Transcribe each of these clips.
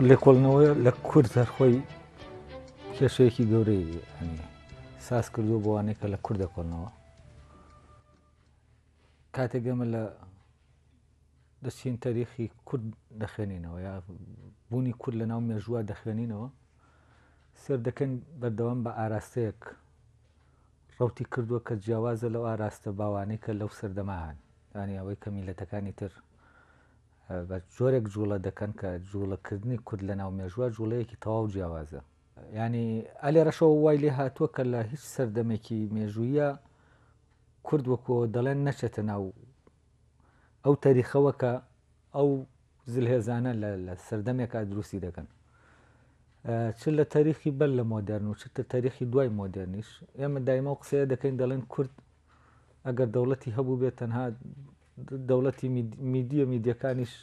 لێکۆڵنەوە لە کورد هەرخۆی کێشەیەکی گەورەی ساز کردو بۆوانەیە کە لە کورد دەکۆڵنەوە کاتێک ئێمە لە دەچین تاریخی کورد دەخوێنینەوە یا بوونی کورد لە ناو مێژووە دەخوێنینەوە سێر دەکەن بەردەوام بە ئاراستەیەک ڕەوتی کردووە کە جیاوازە لەو ئاراستە باوانەی کە لەو سەردەماهان ینی ئەوەی کە میلەتەکانی تر بە جۆرێک جوڵە دەکەن کە جوڵەکردنی کورد لە ناو مێژووە جوڵەیەکی تەواو جیاوازە ینی ئەلێرەشەوە وای لێ هاتووە کە لە هیچ سەردەمێکی مێژوویە کورد وەکوەوە دەڵێن نەچێتە ناو ئەو تاریخەوە کە ئەو زلهێزانە لە سەردەمێکا دروستی دەکەن چ لە تاریخی بەر لە مۆدرن و چتە تاریخی دوای مۆدرنیش ئێمە دایما و قسەیە دەکەین دەڵێن کورد ئەگەر دەوڵەتی هەبوو بێت تەنها دەوڵەتی میدیەکانیش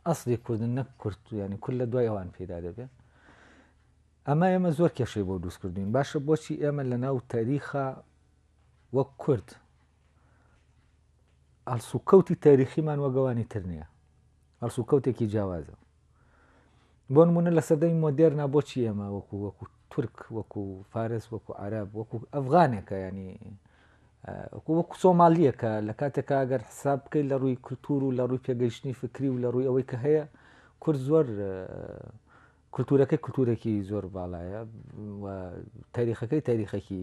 ئەسڵی کوردن نەک کورد ینی کورد لە دوای ئەوان پێدا دەبێت ئەمە ئێمە زۆر کێشەی بۆ دروست کردوین باشە بۆچی ئێمە لە ناو تاریخە وەک کورد هەڵسوکەوتی تاریخیمان وەگەوانی تر نییە هەڵسوکەوتێکی جیاوازە بۆ نمونە لە سەردەمی مۆدێرنا بۆچی ئێمە وەکو تورک وەکو فارس وەکو عەرەب وەکو ئەفغانێکە ینی وەکو سۆمالیەکە لە کاتێکە ئەگەر حساب بکەیت لە ڕووی کولتور و لە ڕووی پێگەیشتنی فکری و لە ڕووی ئەوەی کە هەیە کورد زۆر کولتورەکەی کولتورێکی زۆر باڵایە و تاریخەکەی تاریخێکی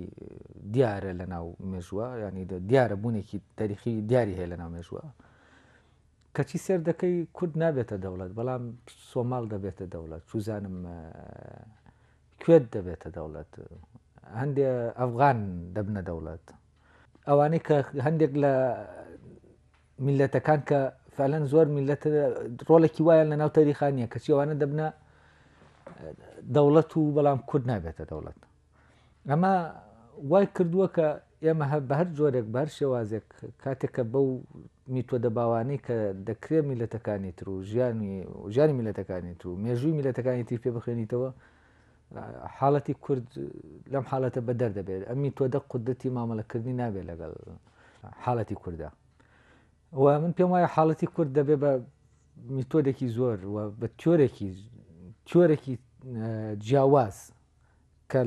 دیارە لە ناو مێژووە ینی دیارە بوونێکی تاریخی دیاری هەیە لە ناو مێژووە کەچی سێر دەکەی کورد نابێتە دەوڵەت بەڵام سۆماڵ دەبێتە دەوڵەت چوزانم کوێت دەبێتە دەوڵەت هەندێک ئەفغان دەبنە دەوڵەت ئەوانەی کە هەندێک لە میلەتەکان کە فعلەن زۆر میلەتە ڕۆڵێکی وایە لە ناو تاریخانیە کەچی ئەوانە دەبنە دەوڵەت و بەڵام کورد نابێتە دەوڵەت ئەمە وای کردووە کە ئێمە بە هەر جۆرێک بە هەر شێوازێک کاتێککە بەو میتۆدە باوانەی کە دەکرێت میلەتەکانی تر و ژیانی میلەتەکانی تر و مێژووی میلەتەکانی تر پێ بخوێنیتەوە حاڵەتی کورد لەم حاڵەتە بەدەر دەبێت ئەم میتۆدە قودرەتی مامەڵەکردنی نابێت لەگەڵ حاڵەتی کووردا و من پێم وایە حاڵەتی کورد دەبێت بە میتۆدێکی زۆر و بە تیۆرێکی جیاواز کە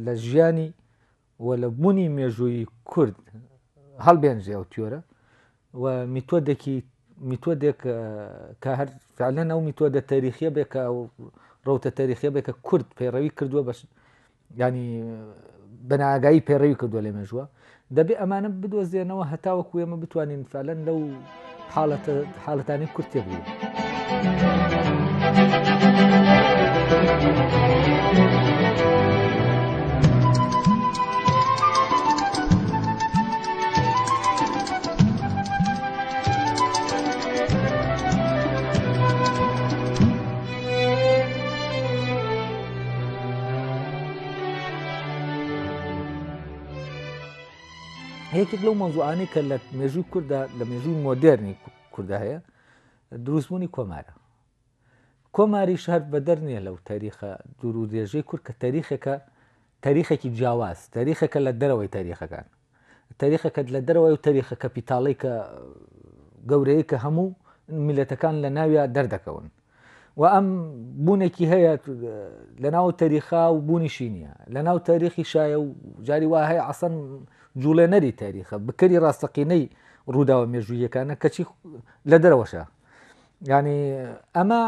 لە ژیانی و لە بوونی مێژووی کورد هەڵبێنجێ ئەو تیۆرە و میتۆدێک کە هەر فعلەن ئەو میتۆدە تاریخیە بێ کە ئەو ڕەوتە تاریخیە بێ کە کورد پەیڕەوی کردووە بەش ینی بەناگایی پەیڕەوی کردووە لە مێژووە دەبێ ئەمانە بدۆزێنەوە هەتاوەکو ئێمە بتوانین فعلەن لەو حاڵەتانی کورد تێبووین. یەکێک لەو مۆزوعانەی کە لە مێژووی کووردا لە مێژووی مۆدێرنی کووردا هەیە دروستبوونی کۆمارە کۆماریش هەر بەدەر نییە لەو تاریخە دوور و درێژەی کورد کە تاریخێکی جیاواز تاریخەکە لە دەرەوەی تاریخەکان تاریخەکە لە دەرەوەی و تاریخە کەپیتاڵی کە گەورەیە کە هەموو میلەتەکان لە ناویە دەردەکەون و ئەم بوونێکی هەیە لە ناو تاریخا و بوونیشی نییە لە ناو تاریخی شایە و جاری وا هەیە عەسەن جوڵێنەری تاریخە بکەری ڕاستەقینەی ڕووداوە مێژوویەکانە کەچی لە دەرەوەشە ینی ئەمە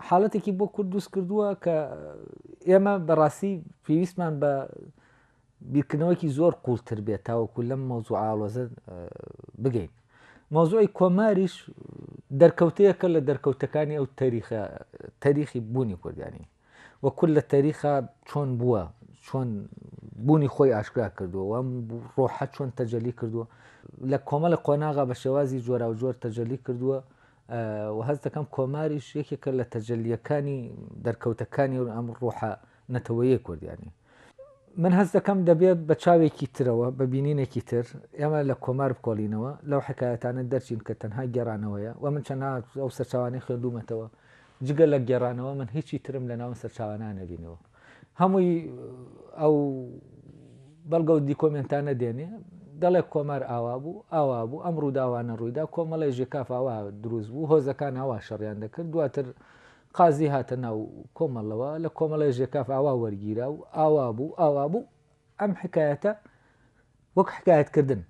حاڵەتێکی بۆ کورد دروست کردووە کە ئێمە بەڕاستی پێویستمان بە بیرکردنەوەیکی زۆر قوڵتر بێت تاوەکو لەم مۆزوع ئاڵۆزە بگەین مۆزوعی کۆماریش دەرکەوتەیەکە لە دەرکەوتەکانی ئەو تاریخی بوونی کوردانی وە کورد لە تاریخە چۆن بووە چۆن بوونی خۆی ئاشکرا کردووە و ئەم ڕۆحە چۆن تەجەلی کردووە لە کۆمەڵە قۆناغا بە شێوازی جۆرا و جۆر تەجەلی کردووە و هەست دەکەم کۆماریش یەکێکە لە تەجەلیەکانی دەرکەوتەکانی و ئەم ڕۆحە نەتەوەیە کوردیانی من هەست دەکەم دەبێت بە چاوێکی ترەوە بە بینینێکی تر ئێمە لە کۆمار بکۆڵینەوە لەو حکایەتانە دەرچین کە تەنها گێڕانەوەیە و من چەند ئەو سەرچاوانەی خوێندومەتەوە جگە لە گێڕانەوە من هیچی ترم لە ناو سەرچاوانە نەبینەوە هەمووی ئەو بەڵگە و دیکۆمنتانە دێنێ دەڵێ کۆمار ئاوا بوو ئەم ڕووداوانە ڕوویدا کۆمەڵی ژێکاف ئاوا دروست بوو هۆزەکان ئاوا شەڕیان دەکرد دواتر قازی هاتە ناو کۆمەڵەوە لە کۆمەڵێژێکاف ئاوا وەرگیرا و ئاوا بوو ئەم حکایەتە وەک حکایەتکردن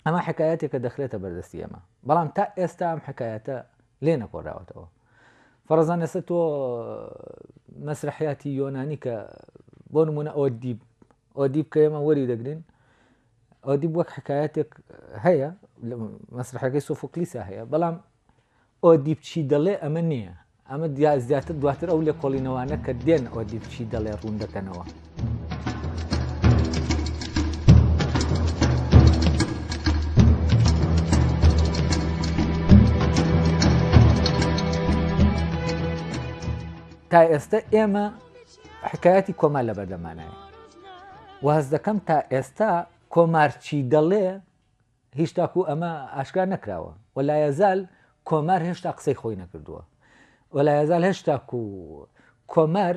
ئەمە حکایەتێکە دەخرێتە بەردەستی ئەمە بەڵام تا ئێستا ئەم حکایەتە لێ نەکۆڕاوەتەوە فەرەزان ئێستا تۆ مەسرحیاتی یۆنانی کە بۆ نمونە ئۆدیب کە ئێمە وەری دەگرین ئۆدیب وەک حکایەتێک هەیە مەسرحەکەی سۆفۆکلیسا هەیە بەڵام ئۆدیب چی دەڵێ ئەمە نییە ئەمە زیاتر دواتر ئەو لێ کۆڵینەوانە کە دێن ئۆدیب چی دەڵێ ڕوون دەکەنەوە تا ئێستا ئێمە حکایەتی کۆمار لە بەردەمانایە واز دەکەم تا ئێستا کۆمار چی دەڵێ هیچ تاکو ئەمە ئاشکار نەکراوە وەلایەزال کۆمار هێشتا قسەی خۆی نەکردووە وەلایەزال هێشتاکو کۆمار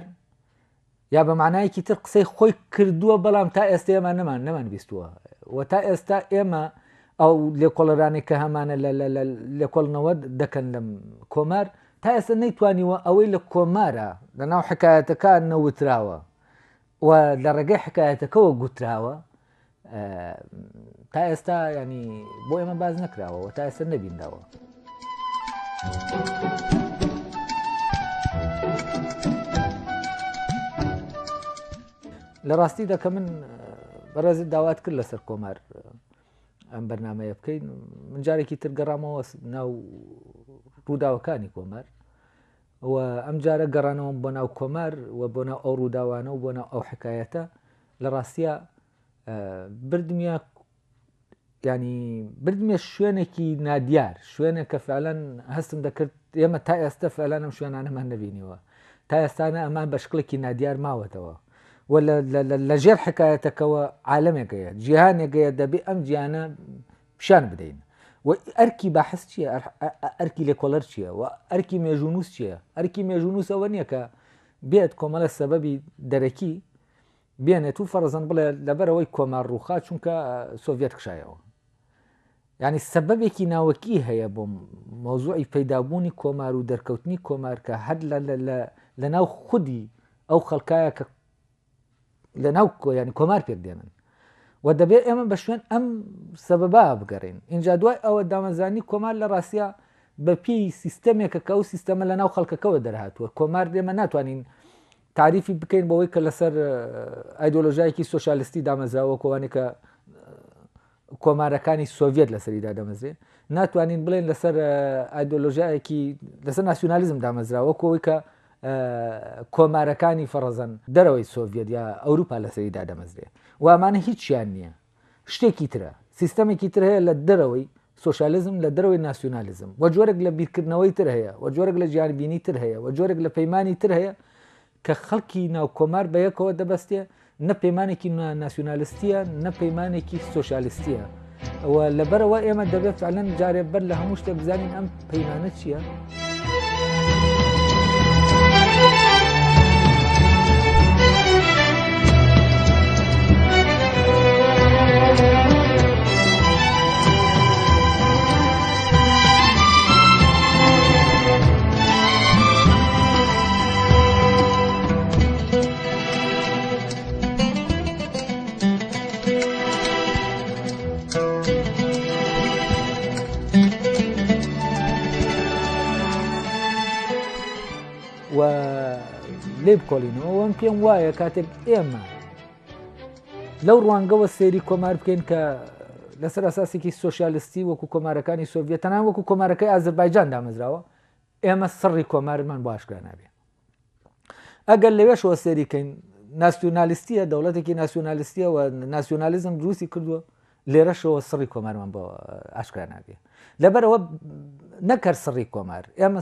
یا بە معنایەکی تر قسەی خۆی کردووە بەڵام تا ئێستا ئێمە نەمان بیستووە و تا ئێستا ئێمە ئەو لێکۆڵەرانی کە هەمانە لێکۆڵنەوە دەکەن لەم کۆمار تا ئێستا نەیتوانیوە ئەوەی لە کۆمارە لەناو حکایەتەکان نەوتراوە و لە ڕێگەی حکایەتەکەەوە گوتراوە تا ئێستا ینی بۆ ئێمە باز نەکراوە و تا ئێستا نەبینداوە لە ڕاستی دەکە من بەڕێزت داوات کرد لەسەر کۆمار ئەم بەرنامەیە بکەین من جارێکی تر گەڕامەوە ناو ڕووداوەکانی کۆمار و ئەم جارە گەڕانەوەم بۆ ناو کۆمار و بۆ ناو ئەو ڕووداوانە و بۆ ناو ئەو حکایەتە لە ڕاستیە بردمیە شوێنێکی نادیار شوێنێک کە فعلەن هەستم دەکرد ئێمە تا ئێستا فعلەن ئەم شوێنانەمان نەبینیوە تا ئێستانە ئەمان بە شکڵێکی نادیار ماوەتەوە و لە ژێر حکایەتەکەەوە عالەمێکەیە جیهانێکەیە دەبێ ئەم گیانە پیشان بدەین و ئەرکی باحث چییە ئەرکی لێکۆڵەر چییە و ئەرکی مێژونوس چییە ئەرکی مێژونوس ئەوە نییە کە بێت کۆمەڵە سەبەبی دەرەکی بێنێت و فەرزەن بڵێ لەبەرەوەی کۆمار ڕووخا چونکە سۆڤێت کشایەوە ینی سەبەبێکی ناوەکی هەیە بۆ مۆزوعی پەیدابوونی کۆمار و دەرکەوتنی کۆمار کە هەر لە ناو خودی ئەو خەڵکایە کە لە ناو ینی کۆمار پێک دێنن و دەبێت ئێمە بە شوێن ئەم سەبەبا بگەڕین اینجا دوای ئەوە دامەزانی کۆمار لە ڕاستە بە پێی سیستەمێکە کە ئەو سیستەمە لە ناو خەڵکەکەەوە دەرهاتووە کۆمار دێمە ناتوانین تعریفی بکەین بەوەی کە لەسەر ئایدۆلۆژایەکی سۆشالیستی دامەزراوە کۆوانی کە کۆمارەکانی سۆڤێت لەسەریدا دەمەزرێ ناتوانین بڵێن لەسەر ئایدۆلۆژایەکی لەسەر ناسیۆنالیزم دامەزراوە کۆی کە کۆمارەکانی فەڕەزەن دەرەوەی سۆڤێت یا ئەوروپا لەسەریدا دەمەزرێ وامانە هیچیان نییە شتێکی ترە سیستەمێکی تر هەیە لە دەرەوەی سۆشالیزم لە دەرەوەی ناسیۆنالیزم و جۆرێک لە بیرکردنەوەی تر هەیە و جۆرێک لە ژیانبینی تر هەیە و جۆرێک لە پەیمانی تر هەیە کە خەڵکی ناو کۆمار بە یەکەوە دەبەستێ نە پەیمانێکی ناسیۆنالیستیە نە پەیمانێکی سۆشالیستیە و لەبەرەوە ئێمە دەبێت فعلەن جارێ بەر لە هەموو شتێک بزانین ئەم پەیمانە چییە؟ و لێ بکۆڵینەوە وەم پێم وایە کاتێک ئێمە لەو ڕوانگەوە سێری کۆمار بکەین کە لەسەر ئەساسێکی سۆشیالیستی وەکو کۆمارەکانی سۆڤێت تەنان وەکو کۆمارەکەی ئازەربایجان دامەزراوە ئێمە سڕی کۆمارمان بۆ ئاشکرا نابێ ئەگەر لەوێشەوە سێریکەین ناسیۆنالیستیە دەوڵەتێکی ناسیۆنالیستیە و ناسیۆنالیزم دروستی کردووە لێرەشەوە سڕی کۆمارمان بۆ ئاشکرا نابێ لەبەرەوە نەکەر سڕی کۆمار ئێمە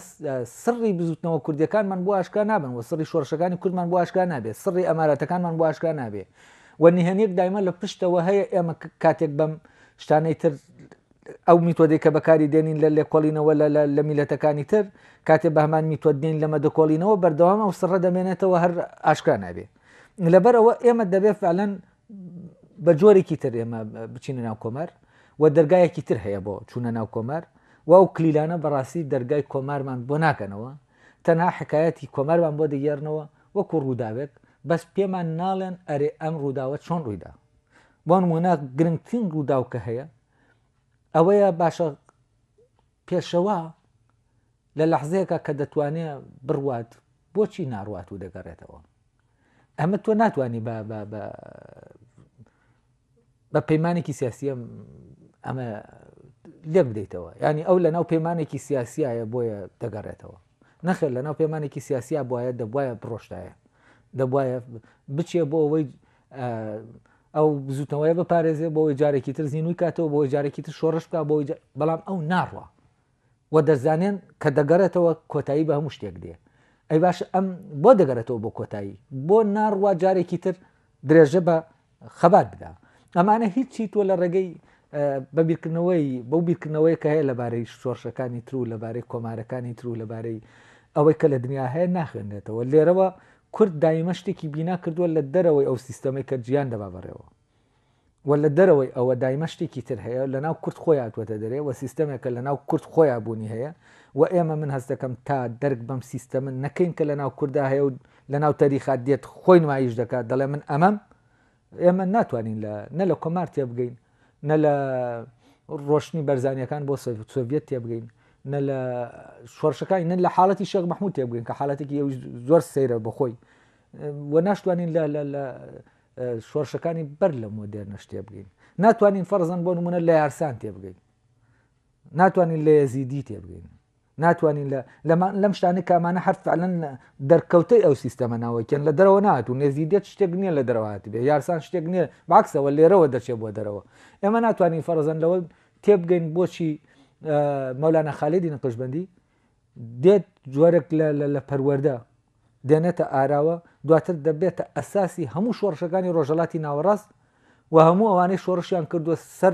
سڕی بزوتنەوە کوردیەکانمان بۆ ئاشکرا نابن و سڕی شۆڕشەکانی کوردمان بۆ ئاشکرا نابێت سڕی ئەمارەتەکانمان بۆ ئاشکرا نابێ و نهێنیەک دایمە لە پشتەوە هەیە ئێمە کاتێک بەم شتانەی تر ئەو میتۆدێک کە بەکاری دێنین لە لێکۆڵینەوە لە میلەتەکانی تر کاتێک بە هەمان میتۆد دێن لەمە دەکۆڵینەوە بەردەوام ئەو سڕە دەمێنێتەوە هەر ئاشکرا نابێ لەبەرەوە ئێمە دەبێت فعلەن بە جۆرێکی تر ئێمە بچینە ناو کۆمار و دەرگایەکی تر هەیە بۆ چوونە ناو کۆمار و ئەو کلیلانە بەڕاستی دەرگای کۆمارمان بۆ ناکەنەوە تەنها حکایەتی کۆمارمان بۆ دەگەێڕنەوە وەکو ڕووداوێک بەس پێمان ناڵێن ئەرێ ئەم ڕووداوە چۆن ڕوویدا بۆ نمونە گرنگترین ڕووداوکە هەیە ئەوەیە باشە پێشەوە لە لەحزەیەکە کە دەتوانێت بڕوات بۆچی ناڕوات و دەگەڕێتەوە ئەمە تۆ ناتوانانی بە پەیمانێکی سیاسیە ئەمە لێ بدەیتەوە ینی ئەو لە ناو پەیمانێکی سیاسیایە بۆیە دەگەڕێتەوە نەخێر لە ناو پەیمانێکی سیاسیا بواە دەبواە بڕۆشتایە دەبواە بچێ بۆ ئەوەی ئەو زووتەوەیە بپارێزێ بۆەوەی جارێکی تر زیینوی کاتەوە بۆی جارێکی تر شۆڕش بکە بەڵام ئەو ناڕوە و دەزانێن کە دەگەڕێتەوە کۆتایی بە هەموو شتێک دێ ئەی باش ئەم بۆ دەگەڕێتەوە بۆ کۆتایی بۆ ناڕوا جارێکی تر درێژە بە خەبات بدا ئەمانە هیچی تۆ لە ڕێگەی بەبیرکردنەوەی بەو بیرکردنەوەی کە هەیە لەبارەی شۆڕشەکانی تر و لەبارەی کۆمارەکانی تر و لەبارەی ئەوەی کە لە دنیا هەیە ناخوێنێتەوە لێرەوە کورد دایمە شتێکی بینا کردووە لە دەرەوەی ئەو سیستەمەی کە گیان دەبا بەڕێوە و لە دەرەوەی ئەوە دایمە شتێکی تر هەیە لە ناو کورد خۆی هاتووەتە دەرێ و سیستەمێکە لە ناو کورد خۆیان بوونی هەیە و ئێمە من هەست دەکەم تا دەرگ بەم سیستەمە نەکەین کە لە ناو کووردا هەیە و لە ناو تاریخات دێت خۆی نمایش دەکات دەڵێ من ئەمەم ئێمە ناتوانین نە لە کۆمار تێ بگەین نە لە ڕۆشنی بەرزانیەکان بۆ سۆڤێت تێ بگەین نە لە شۆڕشەکانی نە لە حاڵەتی شێخ مەحموود تێ بگەین کە حاڵەتێکی زۆر سەیرە بەخۆی و ناشتوانین لە شۆڕشەکانی بەر لە مۆدێرنە شتێ بگەین ناتوانین فەرزەن بۆ نمونە لە یارسان تێ بگەین ناتوانین لە یەزیدی تێ بگەین ناتوانین لەم شتانە کامانە هەر فعلەن دەرکەوتەی ئەو سیستەمە ناوەکەن لە دەرەوە نهات و نێزیدێت شتێک نییە لە دەرەوەهاتی بێ یارسان شتێک نییە باکسەوە لێرەوە دەچێت بۆ دەرەوە ئێمە ناتوانین فەرزەن لەوە تێبگەین بۆچی مەولانە خالێدی نەقشبەندی دێت جۆرێک لە پەروەردە دێنێتە ئاراوە دواتر دەبێتە ئەساسی هەموو شۆڕشەکانی ڕۆژەڵاتی ناوەڕاست و هەموو ئەوانەی شۆڕشیان کردووە سەر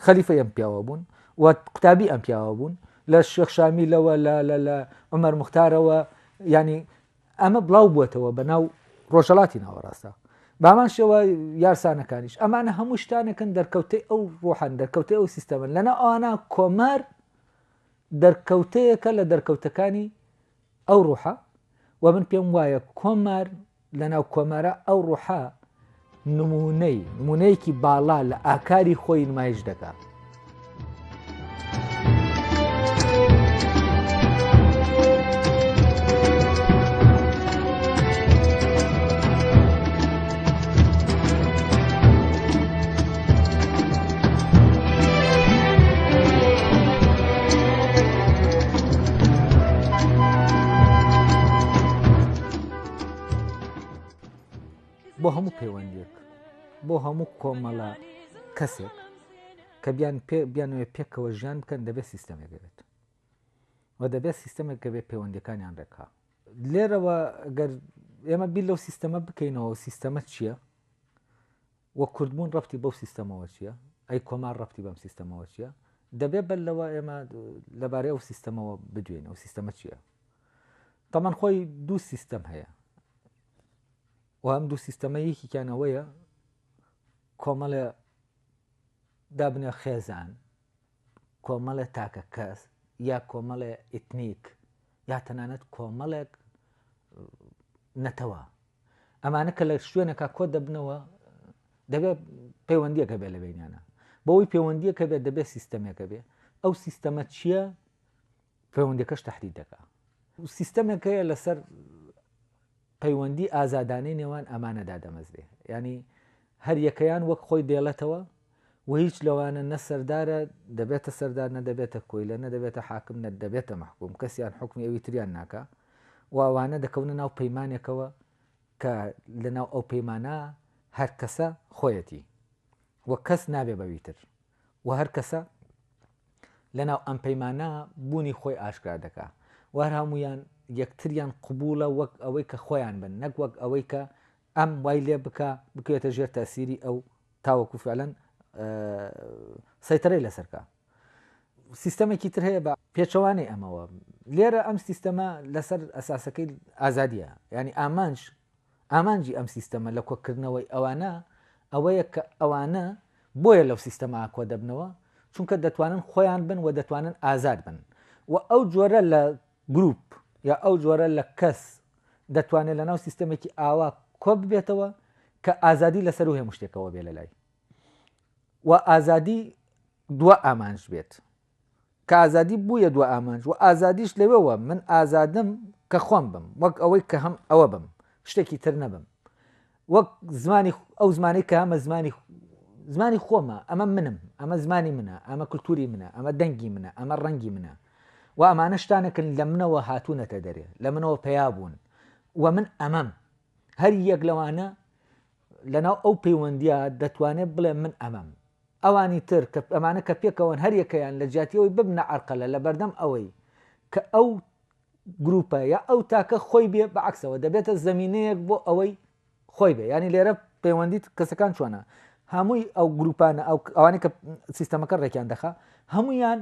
خەلیفە ئەم پیاوە بوون و قوتابی ئەم پیاوە بوون لە شێخ شامیلەوە لە عومەر موختارەوە ینی ئەمە بڵاو بووەتەوە بە ناو ڕۆژەڵاتی ناوەڕاستە بامان شێوە یارسانەکانیش ئەمانە هەموو شتانەکەن دەرکەوتەی ئەو ڕۆحان دەرکەوتەی ئەو سیستەمن لەنە ئەوانە کۆمار دەرکەوتەیەکە لە دەرکەوتەکانی ئەو ڕۆحە و من پێم وایە کۆمار لە ناو کۆمارە ئەو ڕۆحە نمونەیەکی باڵا لە ئاکاری خۆی نمایش دەکات بۆ هەموو پەیوەندێک بۆ هەموو کۆمەڵە کەسێک کە بیانوێ پێکەوە ژیان بکەن دەبێت سیستەمێک بێت و دەبێت سیستەمێک کە بێت پەیوەندەکانیان ڕێکا لێرەوە گەر ئێمە بیر لەو سیستەمە بکەینەوە سیستەمە چییە وە کوردبوون ڕەفتی بەو سیستەمەوە چییە ئەی کۆمار ڕەفتی بەم سیستەمەوە چییە دەبێت بەر لەوە ئێمە لەبارەی ئەو سیستەمەوە بدوێن ئەو سیستەمە چییە تەمان خۆی دوو سیستەم هەیە و هەم دوو سیستەمە یەکیانەوەیە کۆمەڵە دابنێ خێزان کۆمەڵە تاکە کەس یا کۆمەڵە ئیتنیک یا تەنانەت کۆمەڵێک نەتەوە ئەمانە کە لە شوێنێکە کۆ دەبنەوە دەبێت پەیوەندیەکە بێ لە بینیانە بەوەی پەیوەندیەکە بێت دەبێت سیستەمێکە بێ ئەو سیستەمە چییە پەیوەندیەکەش تەحدید دەکات سیستەمێکەیە لەسەر پەیوەندی ئازادانەی نێوان ئەمانەدا دەمەزرێ ینی هەر یەکەیان وەک خۆی دێڵێتەوە و هیچ لەوانە نە سەردارە دەبێتە سەردار نەدەبێتە کۆیلە نەدەبێتە حاکم نەدەبێتە مەحکوم کەسیان حکمی ئەوی تریان ناکە و ئەوانە دەکەونە ناو پەیمانێکەوە کە لە ناو ئەو پەیمانە هەر کەسە خۆیەتی و کەس نابێ بەویتر و هەر کەسە لە ناو ئەم پەیمانە بوونی خۆی ئاشکرا دەکا و هەر هەمویان یەکتریان قبولە وەک ئەوەی کە خۆیان بن نەک وەک ئەوەی کە ئەم وای لێ بکوێتە ژێر تاسیری ئەو تاوەکو فعلەن سەیتەرەی لەسەرکە سیستەمێکی تر هەیە بە پێچەوانەی ئەمەوە لێرە ئەم سیستەمە لەسەر ئەساسەکەی ئازادیە ینی ئامانجی ئەم سیستەمە لە کۆکردنەوەی ئەوانە ئەوەیە کە ئەوانە بۆیە لەو سیستەما کۆ دەبنەوە چونکە دەتوانن خۆیان بن و دەتوانن ئازاد بن و ئەو جۆرە لە گروپ یا ئەو جۆرە لە کەس دەتوانێت لە ناو سیستەمێکی ئاوا کۆ ببێتەوە کە ئازادی لەسەر و هەموو شتێکەوە بێ لە لای و ئازادی دووە ئامانج بێت کە ئازادی بوویە دووە ئامانج و ئازادیش لەوێەوە من ئازادم کە خۆم بم وەک ئەوەی کە هەم ئەوە بم شتێکی تر نەبم وەک زمانی ئەو زمانی کە ئەمە زمانی خۆمە ئەمە منم ئەمە زمانی منە ئەمە کولتوری منە ئەمە دەنگی منە ئەمە ڕەنگی منە و ئەمانە شتانەکەن لە منەوە هاتوونەتە دەرێ لە منەوە پەیابوون و من ئەمەم هەر یەک لەوانە لەناو ئەو پەیوەندیە دەتوانێت بڵێ من ئەمەم ئەوانی تر کە ئەمانە کە پێکەوەن هەر یەکەیان لە جیاتیەوەی ببنە عەرقەلە لە بەردەم ئەوەی کە ئەو گروپە یا ئەو تاکە خۆی بێ بەعکسەوە دەبێتە زەمینەیەک بۆ ئەوەی خۆی بێ ینی لێرە پەیوەندیت کەسەکان چۆنە هەمووی ئەو گروپانە ئەوانی کە سیستەمەکە ڕێکیان دەخا هەمویان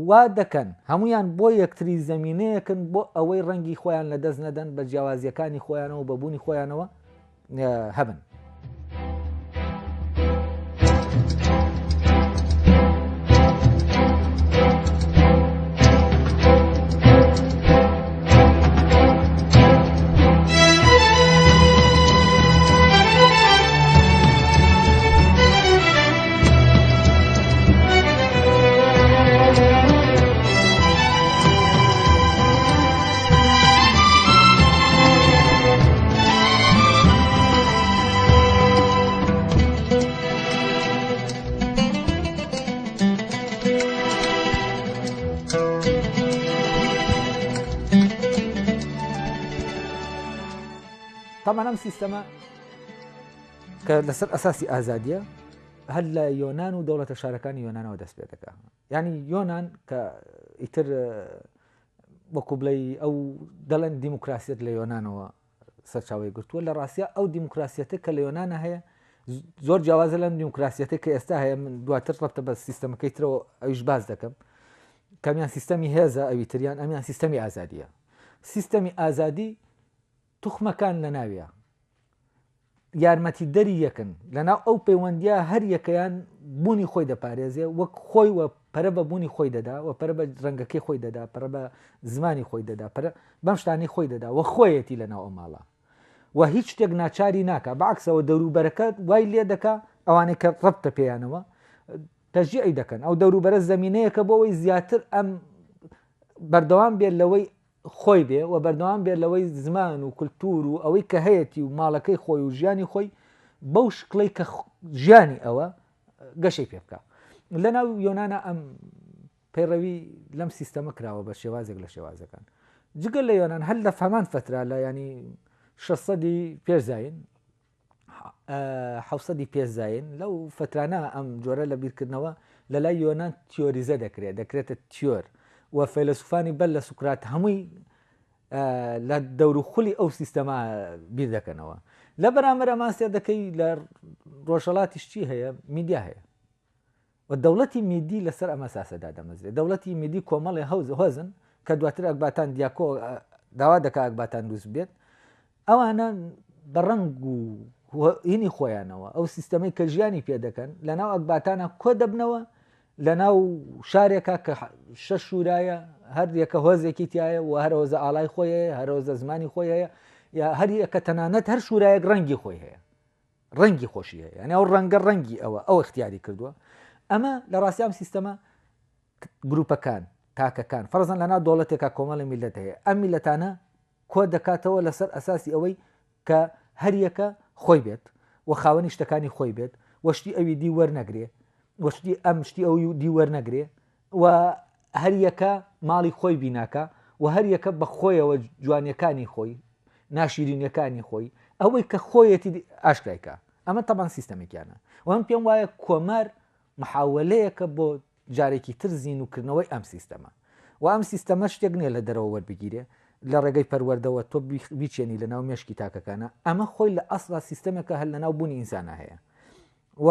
وا دەکەن هەمویان بۆ یەکتری زەمینەیەکن بۆ ئەوەی ڕەنگی خۆیان لە دەست نەدەن بە جیاوازیەکانی خۆیانەوە بەبوونی خۆیانەوە هەبن. طبعا ئەم سیستەمە کە لەسەر ئەساسی ئازادیە هەر لە یۆنان و دەوڵەتە شارەکانی یۆنانەوە دەست پێ دەکات ینی یۆنان کە ئیتر وەکو بڵێ ئەو دەڵێن دیموکراسیەت لە یۆنانەوە سەرچاوی گرتووە لە ڕاستیە ئەو دیموکراسیەتە کە لە یۆنانە هەیە زۆر جیاوازە لەم دیموکراسیەتە کە ئێستا هەیە من دواتر ڕەبتە بە سیستەمەکەی ترەوە ئەویش باز دەکەم کەمیان سیستەمی هێزە ئەوی تریان ئەمیان سیستەمی ئازادیە سیستەمی ئازادی توخمەکان لە ناویە یارمەتی دەری یەکن لەناو ئەو پەیوەندیە هەر یەکەیان بوونی خۆی دەپارێزێ وەک خۆی وە پەرە بە بوونی خۆی دەدا و پەرە بە ڕەنگەکەی خۆی دەدا پەرە بە زمانی خۆی دەدا پەرە بەم شتانی خۆی دەدا و خۆیەتی لەناو ئەو ماڵە و هیچ شتێک ناچاری ناکە بەعکسەوە دەوروبەرەکە وای لێ دەکا ئەوانەی کە ڕەبتە پێیانەوە تەشجیعی دەکەن ئەو دەوروبەرە زەمینەیەکە بۆ ئەوەی زیاتر ئەم بەردەوام بێت لەوەی خۆی بێ و بەردەوام بێت لەوەی زمان و کولتور و ئەوەی کە هەیەی و ماڵەکەی خۆی و ژیانی خۆی بەو شکڵی کە ژیانی ئەوە گەشەی پێ بکە لەناو یۆنانە ئەم پەیڕەوی لەم سیستەمە کراوە بە شێوازێک لە شێوازەکان جگەل لە یۆنان هەر لە فەمان فترا لە ینی 600 پێشزاین 700 پێشزاین لەو فترانە ئەم جۆرە لە بیرکردنەوە لە لای یۆنان تیۆریزە دەکرێتە تیۆر و فەیلسوفانی بەر لە سوکرات هەمووی لە دەوروخولی ئەو سیستەما بیر دەکەنەوە لە بەرامبەر ئەمان سێ دەکەی لە ڕۆژهەڵاتیش چی هەیە میدیا هەیە و دەوڵەتی میدی لەسەر ئەمە ساسەدا دەمەزرێت دەوڵەتی میدی کۆمەڵی هەوزن کە دواتر ئەکباتان دیاکۆ داوا دەکا ئەکباتان دروست بێت ئەوانە بەڕەنگ و هینی خۆیانەوە ئەو سیستەمەی کە ژیانی پێ دەکەن لەناو ئەکباتانە کۆ دەبنەوە لەناو شارێکە کە شەش شورایە هەر یەکە هۆزێکی تایە و هەر هۆزە ئاڵای خۆی هەیە هەر هۆزە زمانی خۆی هەیە یا هەر یەکە تەنانەت هەر شورایەک ڕەنگی خۆی هەیە ڕەنگی خۆشی هەیە یعنی ئەو ڕەنگە ڕەنگی ئەو اختیاری کردووە ئەمە لە ڕاستی ئەم سیستەمە گروپەکان تاکەکان فەرزەن لەناو دەوڵەتێکە کۆمەڵی میلەت هەیە ئەم میلەتانە کۆ دەکاتەوە لەسەر ئەساسی ئەوەی کە هەر یەکە خۆی بێت و خاوەنی شتەکانی خۆی بێت وەشتی ئەوی دی وەرنەگرێ وەشتی ئەم شتی ئەو دی وەرنەگرێ و هەر یەکە ماڵی خۆی بیناکە و هەر یەکە بە خۆیەوە جوانیەکانی خۆی ناشیرینیەکانی خۆی ئەوەی کە خۆیەتی ئاشکایکە ئەمە تەبان سیستەمێکیانە و ئەم پێم وایە کۆمار محاولەیەکە بۆ جارێکی تر زیینوکردنەوەی ئەم سیستەمە و ئەم سیستەمە شتێک نییە لە دەرەوە وەربگیرێ لە ڕێگەی پەروەردەوە تۆ بیچێنی لە ناو مێشکی تاکەکانە ئەمە خۆی لە ئەسڵا سیستەمێکە هەر لە ناو بوونی ئینسانە هەیە و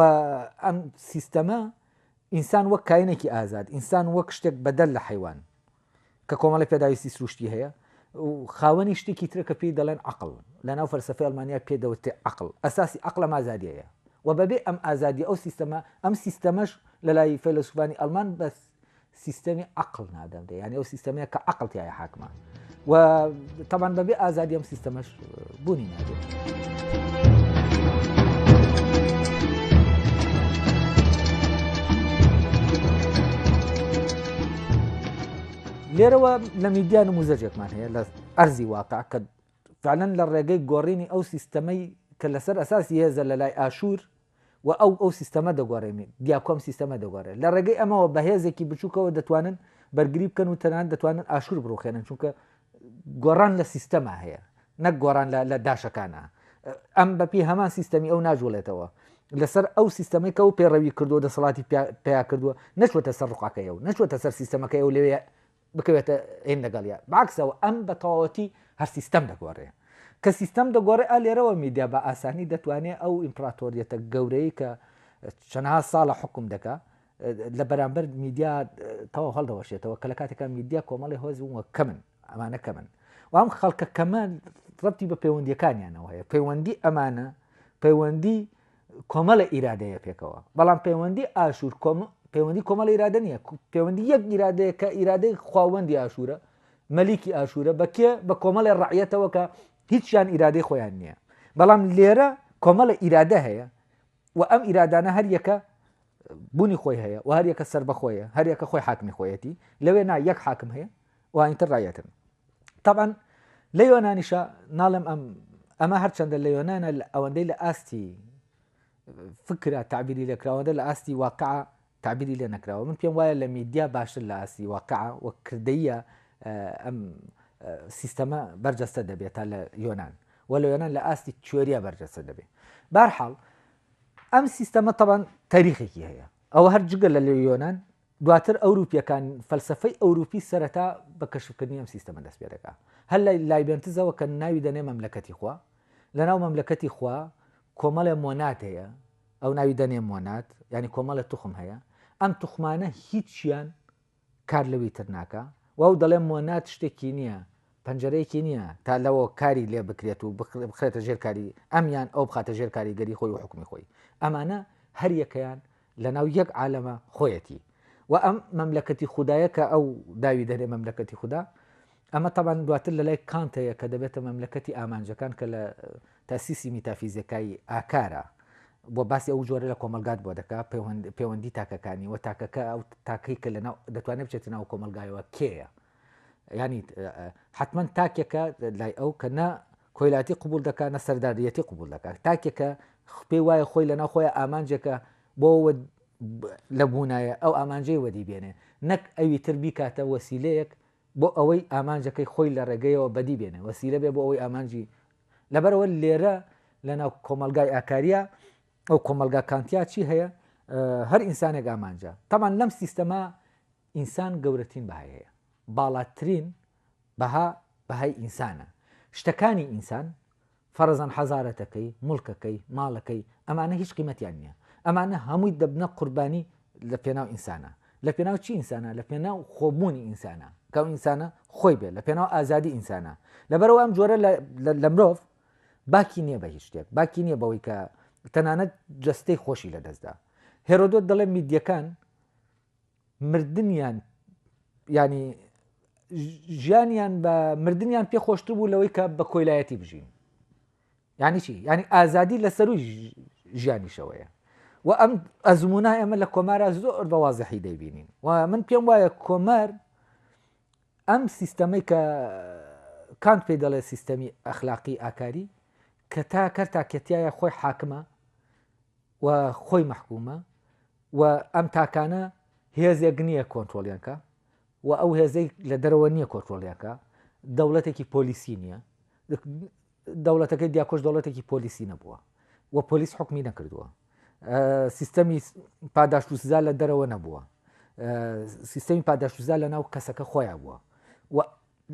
ئەم سیستەمە ئینسان وەک کاینێکی ئازاد ئینسان وەک شتێک بەدەل لە حیوان کە کۆمەڵی پێداویستی سروشتی هەیە و خاوەنی شتێکی ترە کە پێی دەڵێن عەقڵ لە ناو فەلسەفەی ئەڵمانیا پێدەوتێ عەقڵ ئەساسی عەقڵە ئازادیەیە و بەبێ ئەم ئازادی ئەو سیستەمە ئەم سیستەمەش لە لای فەیلسوفانی ئەڵمان بە سیستەمی عەقڵ نادەمدێ یعنی ئەو سیستەمەیە کە عەقڵ تایە حاکمە وطبعا بەبێ ئازادی ئەم سیستەمەش بوونی نابێت. لێرەوە لە میدیا نموزەجێکمان هەیە لە ئەرزی واقع کە فعلەن لە ڕێگەی گۆڕینی ئەو سیستەمەی کە لەسەر ئەساسی هێزە لە لای ئاشور و ئەو سیستەمە دەگۆڕێمی دیاکۆم سیستەمە دەگۆڕێت لە ڕێگەی ئەمەوە بە هێزێکی بچووکەوە دەتوانن بەرگری بکەن و تەنان دەتوانن ئاشور بڕوخێنن چونکە گۆڕان لە سیستەما هەیە نەک گۆڕان لە داشەکانە ئەم بەپی هەمان سیستەمی ئەو ناژۆڵێتەوە لەسەر ئەو سیستەمەکە و پێڕەوی کردو دەسەڵاتی پیا کردووە نەچوەتە سەر ڕقاکەی و نەچوەتە سەر سیستەمەکەی و لەوێ بکەوێتە ئین لەگەڵیا باکسەوە ئەم بە تەواوەتی هەر سیستەم دەگۆڕێ کە سیستەم دەگۆڕێ ئا لێرەوە میدیا بە ئاسانی دەتوانێت ئەو ئیمپراتۆریەتە گەورەی کە چەندها ساڵە حکوم دەکا لە بەرامبەر میدیا تەواو هەڵدەوەشێتەوە کە لە کاتێکە میدیا کۆمەڵی هۆز وە کەمن ئەمانە کەمن و ئەم خەڵکە کەمان ڕەتی بە پەیوەندیەکانیانەوە هەیە پەیوەندی ئەمانە پەیوەندی کۆمەڵە ئیرادەیە پێکەوە بەڵام پەیوەندی ئاشور پەیوەندی کۆمەڵ ئیرادە نییە پەیوەندی یەک ئیرادەیە کە ئیرادەی خواوەندی ئاشورە مەلیکی ئاشورە بەکێ بە کۆمەڵی ڕعیەتەوە کە هیچیان ئیرادەی خۆیان نییە بەڵام لێرە کۆمەڵە ئیرادە هەیە و ئەم ئیرادانە هەر یەکە بوونی خۆی هەیە و هەر یەکە سەر بەخۆیە هەر یەکە خۆی حاکمی خۆیەتی لەوێ نا یەک حاکم هەیە و ئاینتر ڕایەتن طبعا لە یۆنانیشە ناڵم ئەمە هەرچەندە لە یۆنانە ئەوەندەی لە ئاستی فکرە تعبیری لەکراوەدە لە ئاستی واقع تعبیری لێ نەکراوە من پێم وایە لە میدیا باشتر لە ئاستی واقع وە کردەیە ئەم سیستەمە بەرجەستە دەبێت تا لە یۆنان و لە یۆنان لە ئاستی کوێریە بەرجەستە دەبێت بەرحاڵ ئەم سیستەمە طبعا تاریخێکی هەیە ئەوە هەر جگە لە یۆنان دواتر ئەوروپیەکان فەلسفەی ئەوروپی سەرەتا بە کەشفکردنی ئەم سیستەمە دەست پێ دەکات هەر لە لایبنتزەوە کە ناوی دەنێ مەملەکەتی خوا لەناو مەملەکەتی خوا کۆمەڵێ مۆنات هەیە ئەو ناوی دەنێ مۆنات ینی کۆمەڵە توخم هەیە ئەم توخمانە هیچیان کار لەوی تر ناکە و ئەو دەڵێ مۆنات شتێکی نییە پەنجەرەیەکی نییە تا لەوە کاری لێ بکرێت و بخرێتە ژێرکاری ئەمیان ئەو بخاتە ژێر کاریگەری خۆی و حکومی خۆی ئەمانە هەر یەکەیان لە ناو یەک عالەمە خۆیەتی و ئەم مەملەکەتی خوددایە کە ئەو داوی دەرێ مەملەکەتی خوددا ئەمە تەبان دواتر لە لای کانتەیە کە دەبێتە مەملەکەتی ئامانجەکان کە لە تاسیسی میتافیزیەکایی ئاکارە بۆ باسی ئەو جۆرە لە کۆمەلگات بۆ دەکات پەیوەندی تاکەکانی و تاکەکە ئەو تاکەی کە لە دەتوانێت بچێتە ناو کۆمەلگایەوە کێیە ینی حتمما تاکێکە لای ئەو کە نە کۆیلاتی قبول دەکات نە سەرداریەتی قبول دەکات تاکێکە پێی وایە خۆی لە ناو خۆیان ئامانجێکە بۆ لە بوونایە ئەو ئامانجەی وەدی بێنێ نەک ئەوی تر بیکاتە وەسیلەیەک بۆ ئەوەی ئامانجەکەی خۆی لە ڕێگەیەوە بەدی بێنێ وەسیلە بێ بۆ ئەوەی ئامانجی لەبەرەوە لێرە لە ناو کۆمەلگای ئاکاریە ئەو کۆمەلگا کانتیا چی هەیە هەر ئینسانێک ئامانجە تەمان لەم سیستەما ئینسان گەورەترین بەهای هەیە باڵاترین بەهای ئینسانە شتەکانی ئینسان فەرزان حەزارەتەکەی مڵکەکەی ماڵەکەی ئەمانە هیچ قیمەتیان نییە ئەمانە هەمووی دەبنە قوربانی لە پێناو ئینسانە لە پێناو چی ئینسانە لە پێناو خۆبوونی ئینسانە کە ئەو ئینسانە خۆی بێت لە پێناو ئازادی ئینسانە لەبەرەوە ئەم جۆرە لە مرۆڤ باکی نییە بە هیچ شتێک باکی نییە بەوەی کە تەنانەت جستەی خۆشی لە دەستدا هێرۆدۆت دەڵێ میدیەکان مردنیان ینی ژیانیان بە مردنیان پێ خۆشتر بوو لەوەی کە بە کۆیلایەتی بژین یعنی چی ینی ئازادی لەسەروی ژیانیشەوەیە و ئەم ئەزمونە ئێمە لە کۆمارە زۆر بە وازەحی دەیبینین و من پێم وایە کۆمار ئەم سیستەمەی کە کانت پێی دەڵێ سیستەمی ئەخلاقی ئاکاری کە تا کەرتاکەتیایە خۆی حاکمە و خۆی مەحکومە و ئەم تاکانە هێزێک نییە کۆنتترۆلیانکە و ئەو هێزەی لە دەرەوە نییە کۆنتترۆلیاکە دەوڵەتێکی پۆلیسی نییە دەوڵەتەکەی دیاکۆش دەوڵەتێکی پۆلیسی نەبووە و پۆلیس حکمی نەکردووە سیستەمی پاداش و سزا لە دەرەوە نەبووە سیستەمی پاداش و سزا لە ناو کەسەکە خۆیان بووە و